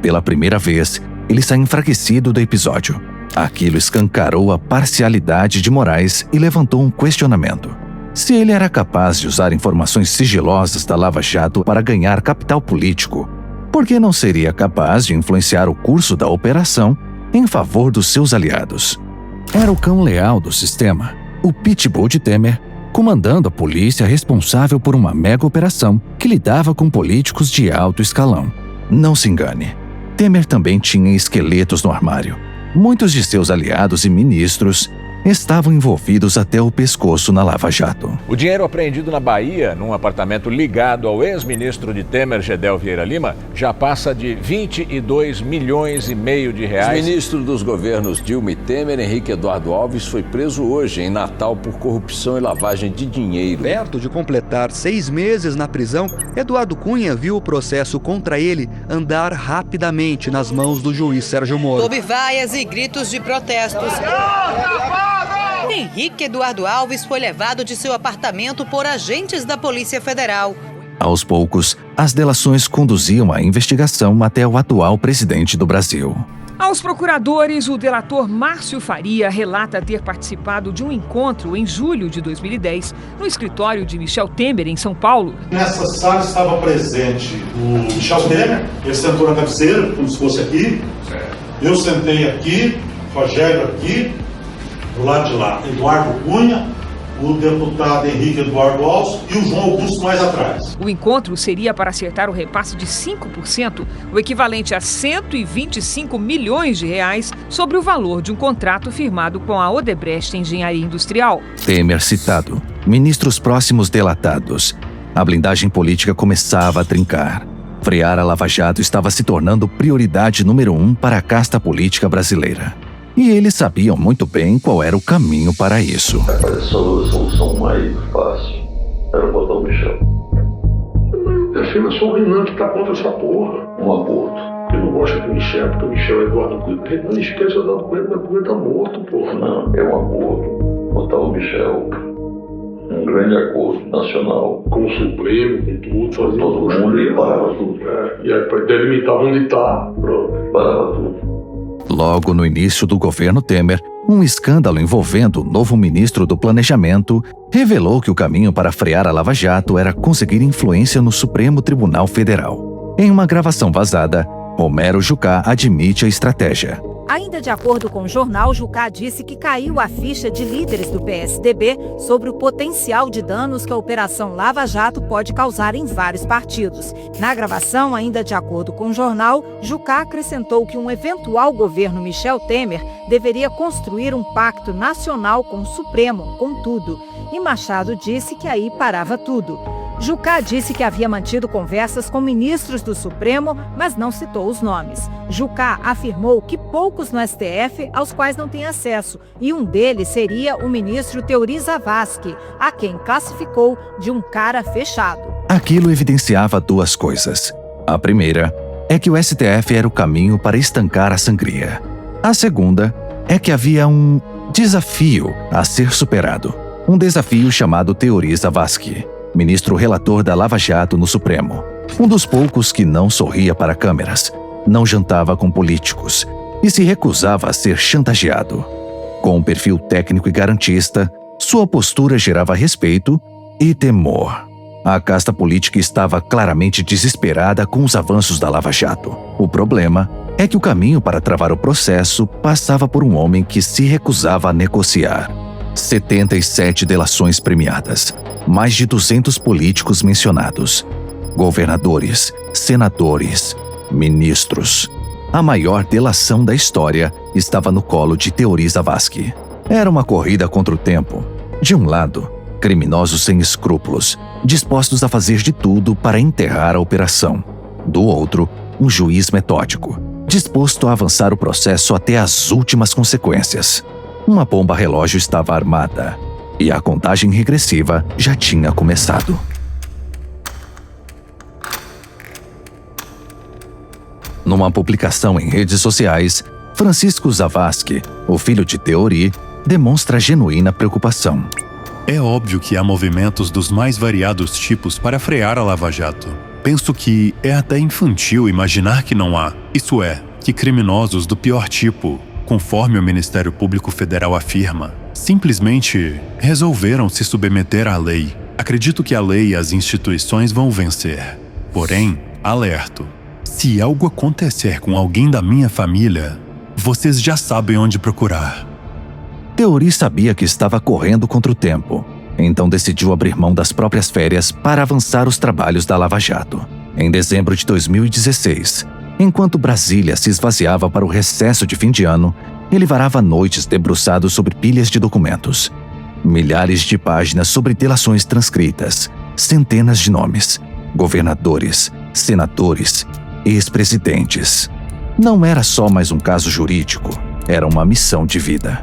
Pela primeira vez, ele sai enfraquecido do episódio. Aquilo escancarou a parcialidade de Moraes e levantou um questionamento. Se ele era capaz de usar informações sigilosas da Lava Jato para ganhar capital político, por que não seria capaz de influenciar o curso da operação em favor dos seus aliados? Era o cão leal do sistema, o Pitbull de Temer, comandando a polícia responsável por uma mega operação que lidava com políticos de alto escalão. Não se engane. Temer também tinha esqueletos no armário. Muitos de seus aliados e ministros estavam envolvidos até o pescoço na Lava Jato. O dinheiro apreendido na Bahia, num apartamento ligado ao ex-ministro de Temer, Gedel Vieira Lima, já passa de 22 milhões e meio de reais. O ministro dos governos Dilma e Temer, Henrique Eduardo Alves, foi preso hoje em Natal por corrupção e lavagem de dinheiro. Perto de completar 6 meses na prisão, Eduardo Cunha viu o processo contra ele andar rapidamente nas mãos do juiz Sérgio Moro. Houve vaias e gritos de protestos. Henrique Eduardo Alves foi levado de seu apartamento por agentes da Polícia Federal. Aos poucos, as delações conduziam a investigação até o atual presidente do Brasil. Aos procuradores, o delator Márcio Faria relata ter participado de um encontro em julho de 2010 no escritório de Michel Temer, em São Paulo. Nessa sala estava presente o Michel Temer, ele sentou na cabeceira, como se fosse aqui. Eu sentei aqui, Rogério aqui, do lado de lá, Eduardo Cunha, o deputado Henrique Eduardo Alves e o João Augusto mais atrás. O encontro seria para acertar o repasse de 5%, o equivalente a 125 milhões de reais, sobre o valor de um contrato firmado com a Odebrecht Engenharia Industrial. Temer citado, ministros próximos delatados. A blindagem política começava a trincar. Frear a Lava Jato estava se tornando prioridade número 1 para a casta política brasileira. E eles sabiam muito bem qual era o caminho para isso. A solução mais fácil era botar o Michel. Defenda só o Renan que tá contra essa porra. Um aborto. Eu não gosto do Michel, porque o Michel é Eduardo Cunha. Não esquece o Eduardo Cunha, o Cunha tá morto, porra. Não, é um acordo. Botar o Michel. Um grande acordo nacional. Com o Supremo, com tudo, fazer todo mundo e parava tudo. E aí para delimitar onde tá. Pronto. Parava tudo. Logo no início do governo Temer, um escândalo envolvendo o novo ministro do Planejamento revelou que o caminho para frear a Lava Jato era conseguir influência no Supremo Tribunal Federal. Em uma gravação vazada, Romero Jucá admite a estratégia. Ainda de acordo com o jornal, Jucá disse que caiu a ficha de líderes do PSDB sobre o potencial de danos que a Operação Lava Jato pode causar em vários partidos. Na gravação, ainda de acordo com o jornal, Jucá acrescentou que um eventual governo Michel Temer deveria construir um pacto nacional com o Supremo, com tudo. E Machado disse que aí parava tudo. Jucá disse que havia mantido conversas com ministros do Supremo, mas não citou os nomes. Jucá afirmou que poucos no STF aos quais não tem acesso, e um deles seria o ministro Teori Zavascki, a quem classificou de um cara fechado. Aquilo evidenciava duas coisas. A primeira é que o STF era o caminho para estancar a sangria. A segunda é que havia um desafio a ser superado. Um desafio chamado Teori Zavascki, ministro relator da Lava Jato no Supremo. Um dos poucos que não sorria para câmeras, não jantava com políticos e se recusava a ser chantageado. Com um perfil técnico e garantista, sua postura gerava respeito e temor. A casta política estava claramente desesperada com os avanços da Lava Jato. O problema é que o caminho para travar o processo passava por um homem que se recusava a negociar. 77 delações premiadas, mais de 200 políticos mencionados, governadores, senadores, ministros. A maior delação da história estava no colo de Teori Zavascki. Era uma corrida contra o tempo. De um lado, criminosos sem escrúpulos, dispostos a fazer de tudo para enterrar a operação. Do outro, um juiz metódico, disposto a avançar o processo até as últimas consequências. Uma bomba relógio estava armada e a contagem regressiva já tinha começado. Numa publicação em redes sociais, Francisco Zavascki, o filho de Teori, demonstra genuína preocupação. É óbvio que há movimentos dos mais variados tipos para frear a Lava Jato. Penso que é até infantil imaginar que não há. Isso é, que criminosos do pior tipo, conforme o Ministério Público Federal afirma, simplesmente resolveram se submeter à lei. Acredito que a lei e as instituições vão vencer. Porém, alerto. Se algo acontecer com alguém da minha família, vocês já sabem onde procurar. Teori sabia que estava correndo contra o tempo, então decidiu abrir mão das próprias férias para avançar os trabalhos da Lava Jato. Em dezembro de 2016, enquanto Brasília se esvaziava para o recesso de fim de ano, ele varava noites debruçado sobre pilhas de documentos. Milhares de páginas sobre delações transcritas, centenas de nomes, governadores, senadores, ex-presidentes. Não era só mais um caso jurídico, era uma missão de vida.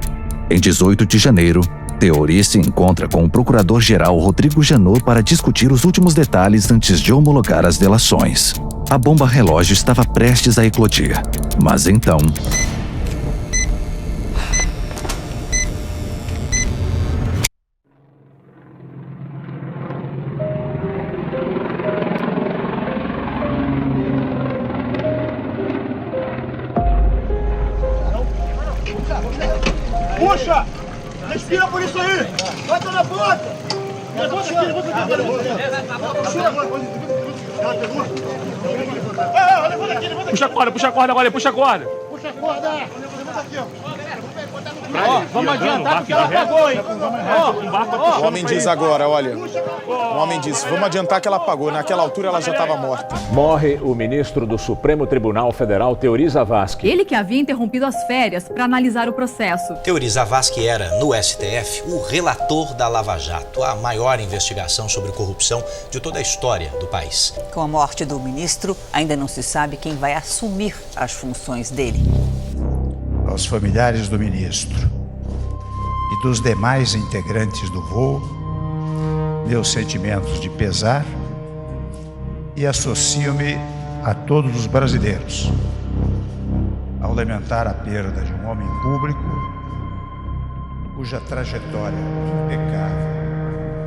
Em 18 de janeiro, Teori se encontra com o procurador-geral Rodrigo Janot para discutir os últimos detalhes antes de homologar as delações. A bomba relógio estava prestes a eclodir, mas então... Puxa! Respira por isso aí! Bota na porta! Levanta aqui, levanta aqui! Puxa a corda agora, puxa a corda! Puxa a corda! Levanta aqui, ó! Vamos adiantar que ela apagou, hein? O homem diz agora, olha. O homem disse, vamos adiantar que ela apagou. Naquela altura ela já estava morta. Morre o ministro do Supremo Tribunal Federal, Teori Zavascki. Ele que havia interrompido as férias para analisar o processo. Teori Zavascki era, no STF, o relator da Lava Jato, a maior investigação sobre corrupção de toda a história do país. Com a morte do ministro, ainda não se sabe quem vai assumir as funções dele. Aos familiares do ministro e dos demais integrantes do voo, meus sentimentos de pesar e associo-me a todos os brasileiros ao lamentar a perda de um homem público cuja trajetória impecável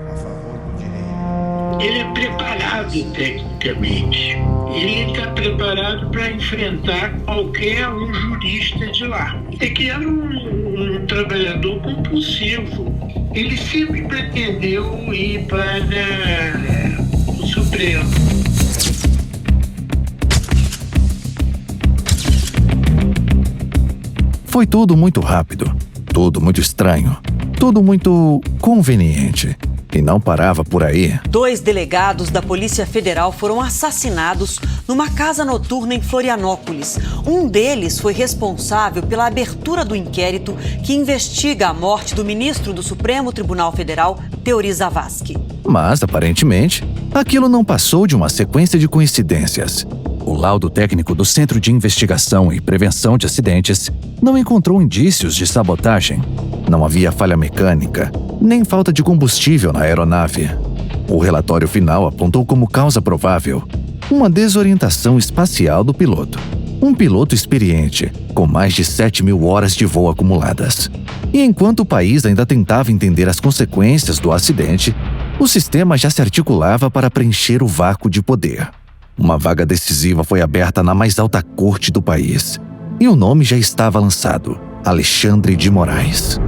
a favor do direito. Ele é preparado tecnicamente. Ele está preparado para enfrentar qualquer um jurista de lá. É que era um trabalhador compulsivo. Ele sempre pretendeu ir para o Supremo. Foi tudo muito rápido, tudo muito estranho, tudo muito conveniente. E não parava por aí. 2 delegados da Polícia Federal foram assassinados numa casa noturna em Florianópolis. Um deles foi responsável pela abertura do inquérito que investiga a morte do ministro do Supremo Tribunal Federal, Teori Zavascki. Mas, aparentemente, aquilo não passou de uma sequência de coincidências. O laudo técnico do Centro de Investigação e Prevenção de Acidentes não encontrou indícios de sabotagem. Não havia falha mecânica, nem falta de combustível na aeronave. O relatório final apontou como causa provável uma desorientação espacial do piloto. Um piloto experiente, com mais de 7.000 horas de voo acumuladas. E enquanto o país ainda tentava entender as consequências do acidente, o sistema já se articulava para preencher o vácuo de poder. Uma vaga decisiva foi aberta na mais alta corte do país. E o nome já estava lançado: Alexandre de Moraes.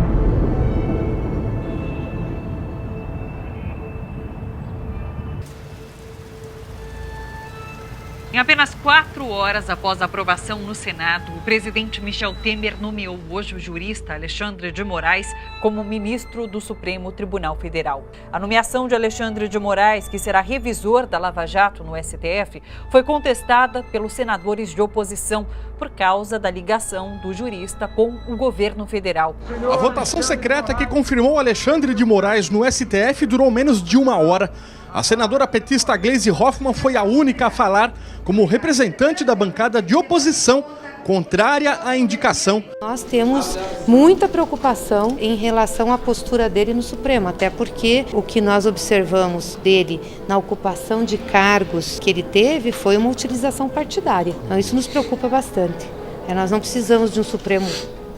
Em apenas 4 horas após a aprovação no Senado, o presidente Michel Temer nomeou hoje o jurista Alexandre de Moraes como ministro do Supremo Tribunal Federal. A nomeação de Alexandre de Moraes, que será revisor da Lava Jato no STF, foi contestada pelos senadores de oposição por causa da ligação do jurista com o governo federal. A votação secreta que confirmou Alexandre de Moraes no STF durou menos de 1 hora. A senadora petista Gleisi Hoffmann foi a única a falar como representante da bancada de oposição contrária à indicação. Nós temos muita preocupação em relação à postura dele no Supremo, até porque o que nós observamos dele na ocupação de cargos que ele teve foi uma utilização partidária. Então isso nos preocupa bastante. Nós não precisamos de um Supremo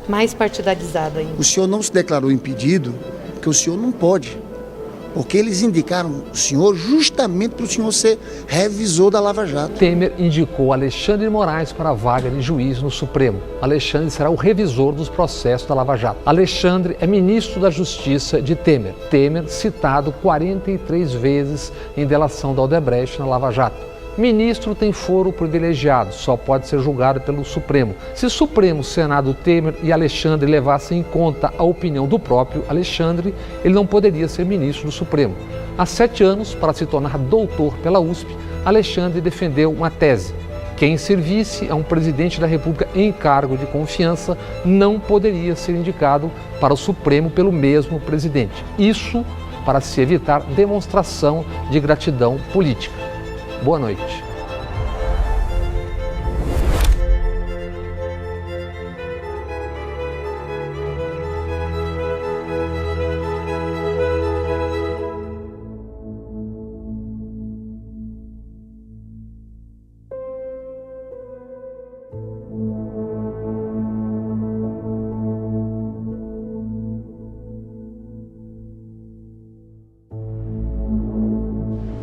mais partidarizado ainda. O senhor não se declarou impedido porque o senhor não pode. Porque eles indicaram o senhor justamente para o senhor ser revisor da Lava Jato. Temer indicou Alexandre de Moraes para a vaga de juiz no Supremo. Alexandre será o revisor dos processos da Lava Jato. Alexandre é ministro da Justiça de Temer. Temer citado 43 vezes em delação da Odebrecht na Lava Jato. Ministro tem foro privilegiado, só pode ser julgado pelo Supremo. Se Supremo, Senado, Temer e Alexandre levassem em conta a opinião do próprio Alexandre, ele não poderia ser ministro do Supremo. Há 7 anos, para se tornar doutor pela USP, Alexandre defendeu uma tese. Quem servisse a um presidente da República em cargo de confiança não poderia ser indicado para o Supremo pelo mesmo presidente. Isso para se evitar demonstração de gratidão política. Boa noite.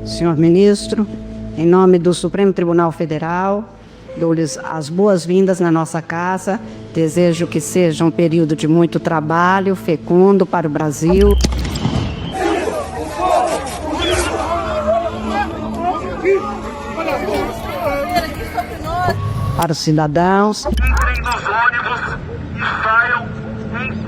Senhor ministro, em nome do Supremo Tribunal Federal, dou-lhes as boas-vindas na nossa casa. Desejo que seja um período de muito trabalho, fecundo para o Brasil. Para os cidadãos. Entrem nos ônibus e saiam em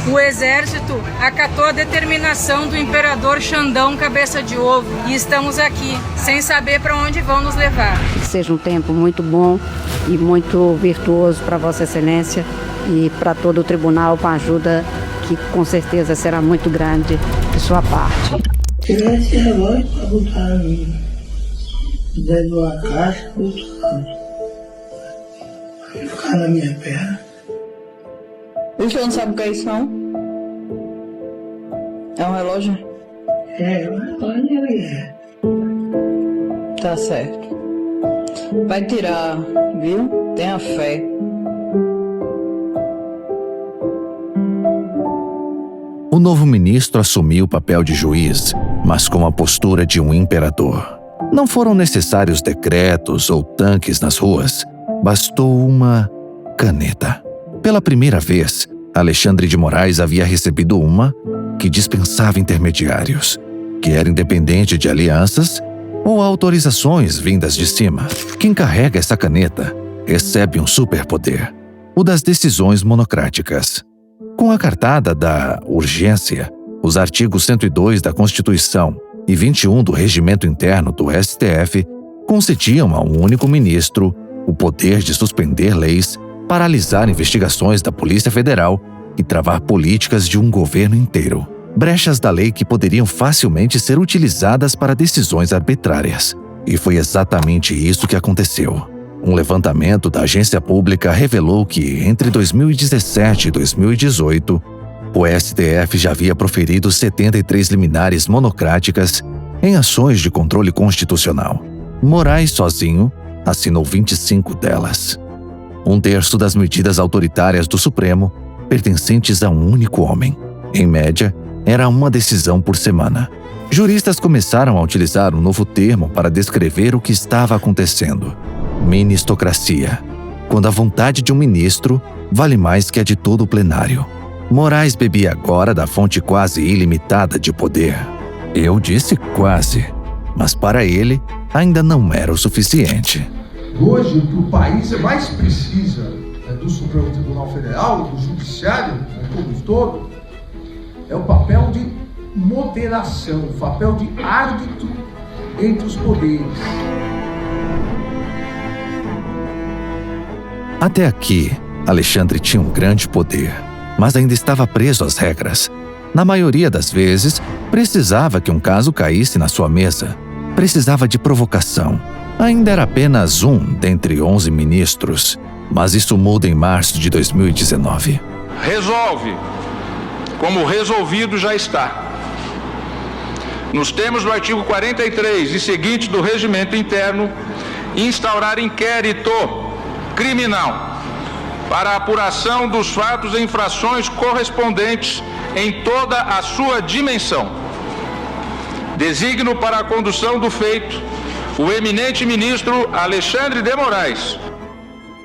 O exército acatou a determinação do imperador Xandão Cabeça de Ovo e estamos aqui, sem saber para onde vão nos levar. Que seja um tempo muito bom e muito virtuoso para Vossa Excelência e para todo o tribunal, com a ajuda que com certeza será muito grande de sua parte. Tivesse relógio para botar dentro de uma caixa, ficar na minha perna. O senhor não sabe o que é isso, não? É um relógio? É, um relógio é. Tá certo. Vai tirar, viu? Tenha fé. O novo ministro assumiu o papel de juiz, mas com a postura de um imperador. Não foram necessários decretos ou tanques nas ruas. Bastou uma caneta. Pela primeira vez, Alexandre de Moraes havia recebido uma que dispensava intermediários, que era independente de alianças ou autorizações vindas de cima. Quem carrega essa caneta recebe um superpoder, o das decisões monocráticas. Com a cartada da urgência, os artigos 102 da Constituição e 21 do Regimento Interno do STF concediam a um único ministro o poder de suspender leis, paralisar investigações da Polícia Federal e travar políticas de um governo inteiro. Brechas da lei que poderiam facilmente ser utilizadas para decisões arbitrárias. E foi exatamente isso que aconteceu. Um levantamento da agência pública revelou que, entre 2017 e 2018, o STF já havia proferido 73 liminares monocráticas em ações de controle constitucional. Moraes, sozinho, assinou 25 delas. 1/3 das medidas autoritárias do Supremo pertencentes a um único homem. Em média, era uma decisão por semana. Juristas começaram a utilizar um novo termo para descrever o que estava acontecendo: ministocracia, quando a vontade de um ministro vale mais que a de todo o plenário. Moraes bebia agora da fonte quase ilimitada de poder. Eu disse quase, mas para ele ainda não era o suficiente. Hoje, o que o país mais precisa do Supremo Tribunal Federal, do Judiciário, como um todo, é o papel de moderação, o papel de árbitro entre os poderes. Até aqui, Alexandre tinha um grande poder, mas ainda estava preso às regras. Na maioria das vezes, precisava que um caso caísse na sua mesa. Precisava de provocação. Ainda era apenas um dentre 11 ministros, mas isso muda em março de 2019. Resolve, como resolvido já está, nos termos do artigo 43 e seguinte do Regimento Interno, instaurar inquérito criminal para a apuração dos fatos e infrações correspondentes em toda a sua dimensão. Designo para a condução do feito o eminente ministro Alexandre de Moraes.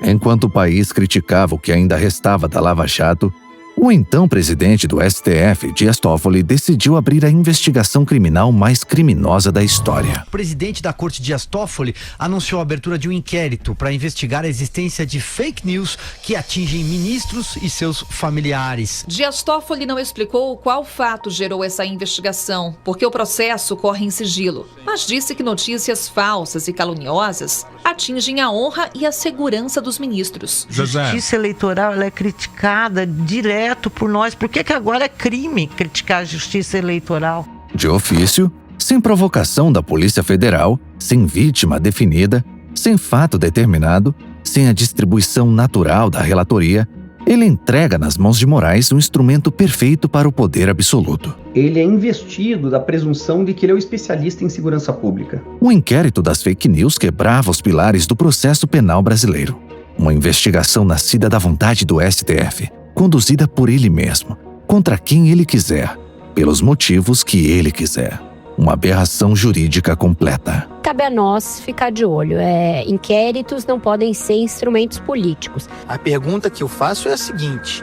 Enquanto o país criticava o que ainda restava da Lava Jato, o então presidente do STF, Dias Toffoli, decidiu abrir a investigação criminal mais criminosa da história. O presidente da Corte, Dias Toffoli, anunciou a abertura de um inquérito para investigar a existência de fake news que atingem ministros e seus familiares. Dias Toffoli não explicou qual fato gerou essa investigação, porque o processo corre em sigilo, mas disse que notícias falsas e caluniosas atingem a honra e a segurança dos ministros. Justiça eleitoral, ela é criticada direto por nós. Por que agora é crime criticar a justiça eleitoral? De ofício, sem provocação da Polícia Federal, sem vítima definida, sem fato determinado, sem a distribuição natural da relatoria, ele entrega nas mãos de Moraes um instrumento perfeito para o poder absoluto. Ele é investido da presunção de que ele é o especialista em segurança pública. O inquérito das fake news quebrava os pilares do processo penal brasileiro. Uma investigação nascida da vontade do STF, conduzida por ele mesmo, contra quem ele quiser, pelos motivos que ele quiser. Uma aberração jurídica completa. Cabe a nós ficar de olho. Inquéritos não podem ser instrumentos políticos. A pergunta que eu faço é a seguinte: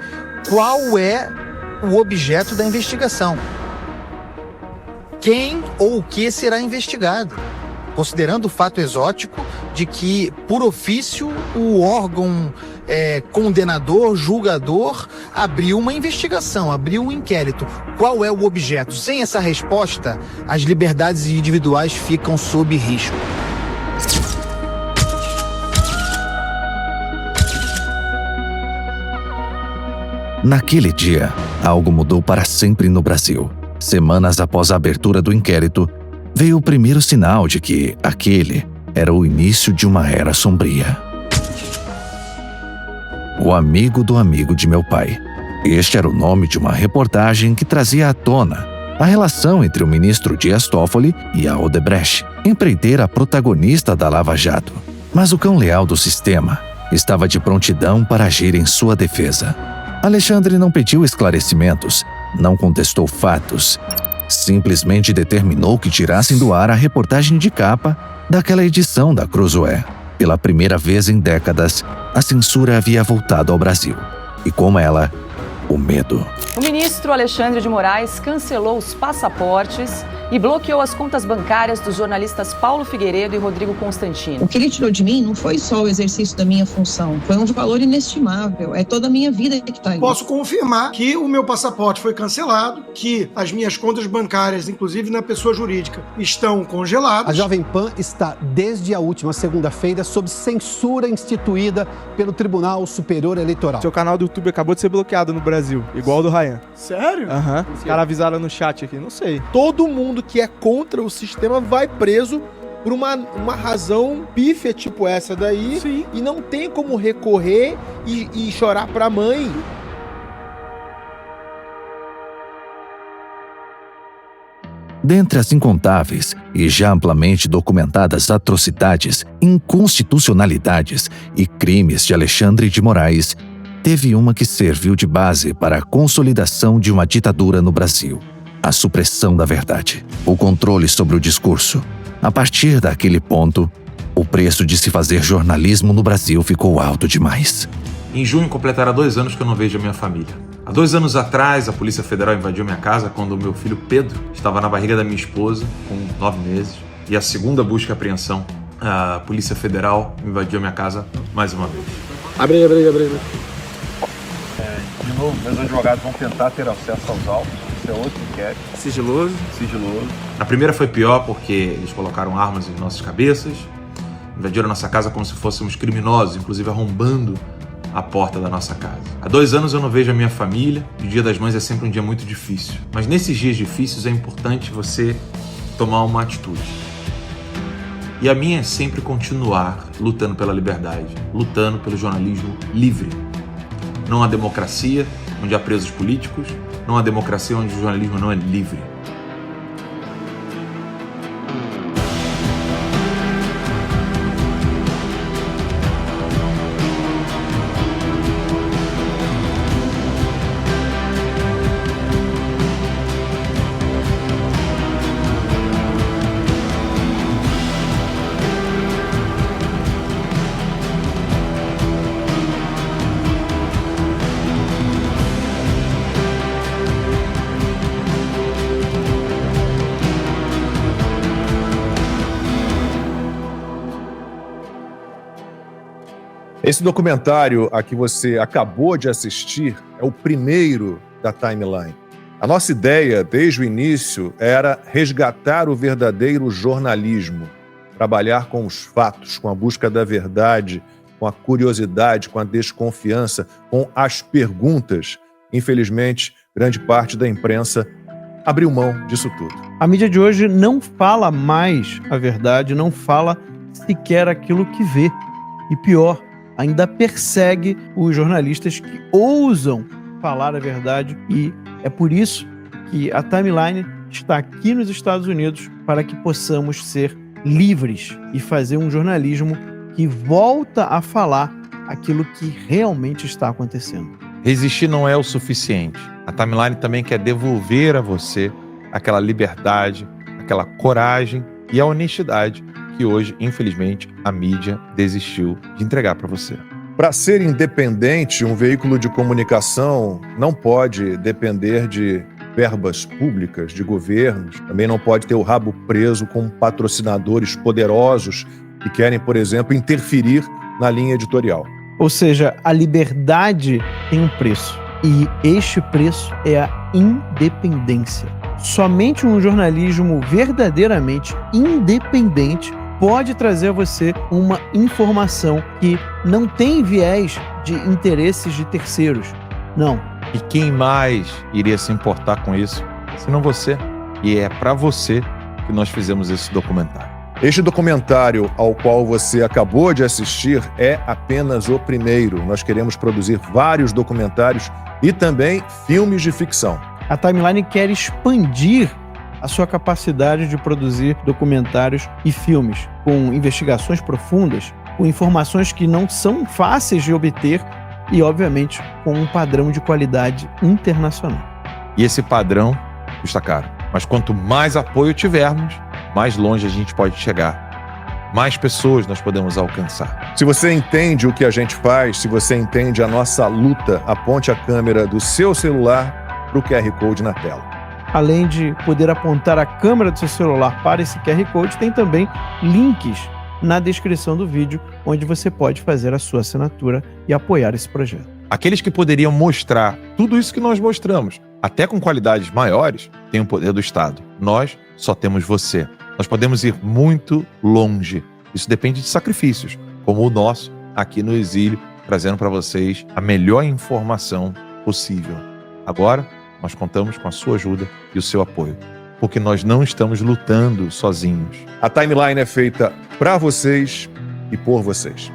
qual é o objeto da investigação? Quem ou o que será investigado? Considerando o fato exótico de que, por ofício, o órgão condenador, julgador, abriu uma investigação, abriu um inquérito. Qual é o objeto? Sem essa resposta, as liberdades individuais ficam sob risco. Naquele dia, algo mudou para sempre no Brasil. Semanas após a abertura do inquérito, veio o primeiro sinal de que aquele era o início de uma era sombria. O amigo do amigo de meu pai. Este era o nome de uma reportagem que trazia à tona a relação entre o ministro Dias Toffoli e a Odebrecht, empreiteira protagonista da Lava Jato. Mas o cão leal do sistema estava de prontidão para agir em sua defesa. Alexandre não pediu esclarecimentos, não contestou fatos, simplesmente determinou que tirassem do ar a reportagem de capa daquela edição da Cruzoé. Pela primeira vez em décadas, a censura havia voltado ao Brasil. E com ela, o medo. O ministro Alexandre de Moraes cancelou os passaportes e bloqueou as contas bancárias dos jornalistas Paulo Figueiredo e Rodrigo Constantino. O que ele tirou de mim não foi só o exercício da minha função, foi um valor inestimável, é toda a minha vida que está ali. Posso confirmar que o meu passaporte foi cancelado, que as minhas contas bancárias, inclusive na pessoa jurídica, estão congeladas. A Jovem Pan está desde a última segunda-feira sob censura instituída pelo Tribunal Superior Eleitoral. Seu canal do YouTube acabou de ser bloqueado no Brasil, igual o do Ryan. Sério? Aham. Os caras avisaram no chat aqui, não sei. Todo mundo que é contra o sistema vai preso por uma razão pífia tipo essa daí. Sim. E não tem como recorrer e chorar pra mãe. Dentre as incontáveis e já amplamente documentadas atrocidades, inconstitucionalidades e crimes de Alexandre de Moraes, teve uma que serviu de base para a consolidação de uma ditadura no Brasil: a supressão da verdade, o controle sobre o discurso. A partir daquele ponto, o preço de se fazer jornalismo no Brasil ficou alto demais. Em junho completará 2 anos que eu não vejo a minha família. Há 2 anos atrás, a Polícia Federal invadiu minha casa quando o meu filho Pedro estava na barriga da minha esposa, com 9 meses. E a segunda busca e apreensão, a Polícia Federal invadiu minha casa mais uma vez. Abre. De novo, meus advogados vão tentar ter acesso aos autos. Isso é outro inquérito. Sigiloso. A primeira foi pior porque eles colocaram armas em nossas cabeças, invadiram nossa casa como se fôssemos criminosos, inclusive arrombando a porta da nossa casa. Há 2 anos eu não vejo a minha família, e o Dia das Mães é sempre um dia muito difícil. Mas nesses dias difíceis é importante você tomar uma atitude. E a minha é sempre continuar lutando pela liberdade, lutando pelo jornalismo livre. Não há democracia onde há presos políticos, não há democracia onde o jornalismo não é livre. Esse documentário a que você acabou de assistir é o primeiro da Timeline. A nossa ideia, desde o início, era resgatar o verdadeiro jornalismo, trabalhar com os fatos, com a busca da verdade, com a curiosidade, com a desconfiança, com as perguntas. Infelizmente, grande parte da imprensa abriu mão disso tudo. A mídia de hoje não fala mais a verdade, não fala sequer aquilo que vê. E pior, ainda persegue os jornalistas que ousam falar a verdade, e é por isso que a Timeline está aqui nos Estados Unidos, para que possamos ser livres e fazer um jornalismo que volta a falar aquilo que realmente está acontecendo. Resistir não é o suficiente. A Timeline também quer devolver a você aquela liberdade, aquela coragem e a honestidade que hoje, infelizmente, a mídia desistiu de entregar para você. Para ser independente, um veículo de comunicação não pode depender de verbas públicas, de governos, também não pode ter o rabo preso com patrocinadores poderosos que querem, por exemplo, interferir na linha editorial. Ou seja, a liberdade tem um preço. E este preço é a independência. Somente um jornalismo verdadeiramente independente pode trazer a você uma informação que não tem viés de interesses de terceiros. Não. E quem mais iria se importar com isso, senão você? E é para você que nós fizemos esse documentário. Este documentário ao qual você acabou de assistir é apenas o primeiro. Nós queremos produzir vários documentários e também filmes de ficção. A Timeline quer expandir a sua capacidade de produzir documentários e filmes com investigações profundas, com informações que não são fáceis de obter e, obviamente, com um padrão de qualidade internacional. E esse padrão custa caro. Mas quanto mais apoio tivermos, mais longe a gente pode chegar. Mais pessoas nós podemos alcançar. Se você entende o que a gente faz, se você entende a nossa luta, aponte a câmera do seu celular para o QR Code na tela. Além de poder apontar a câmera do seu celular para esse QR Code, tem também links na descrição do vídeo, onde você pode fazer a sua assinatura e apoiar esse projeto. Aqueles que poderiam mostrar tudo isso que nós mostramos, até com qualidades maiores, têm o poder do Estado. Nós só temos você. Nós podemos ir muito longe. Isso depende de sacrifícios, como o nosso aqui no Exílio, trazendo para vocês a melhor informação possível. Agora, nós contamos com a sua ajuda e o seu apoio, porque nós não estamos lutando sozinhos. A Timeline é feita para vocês e por vocês.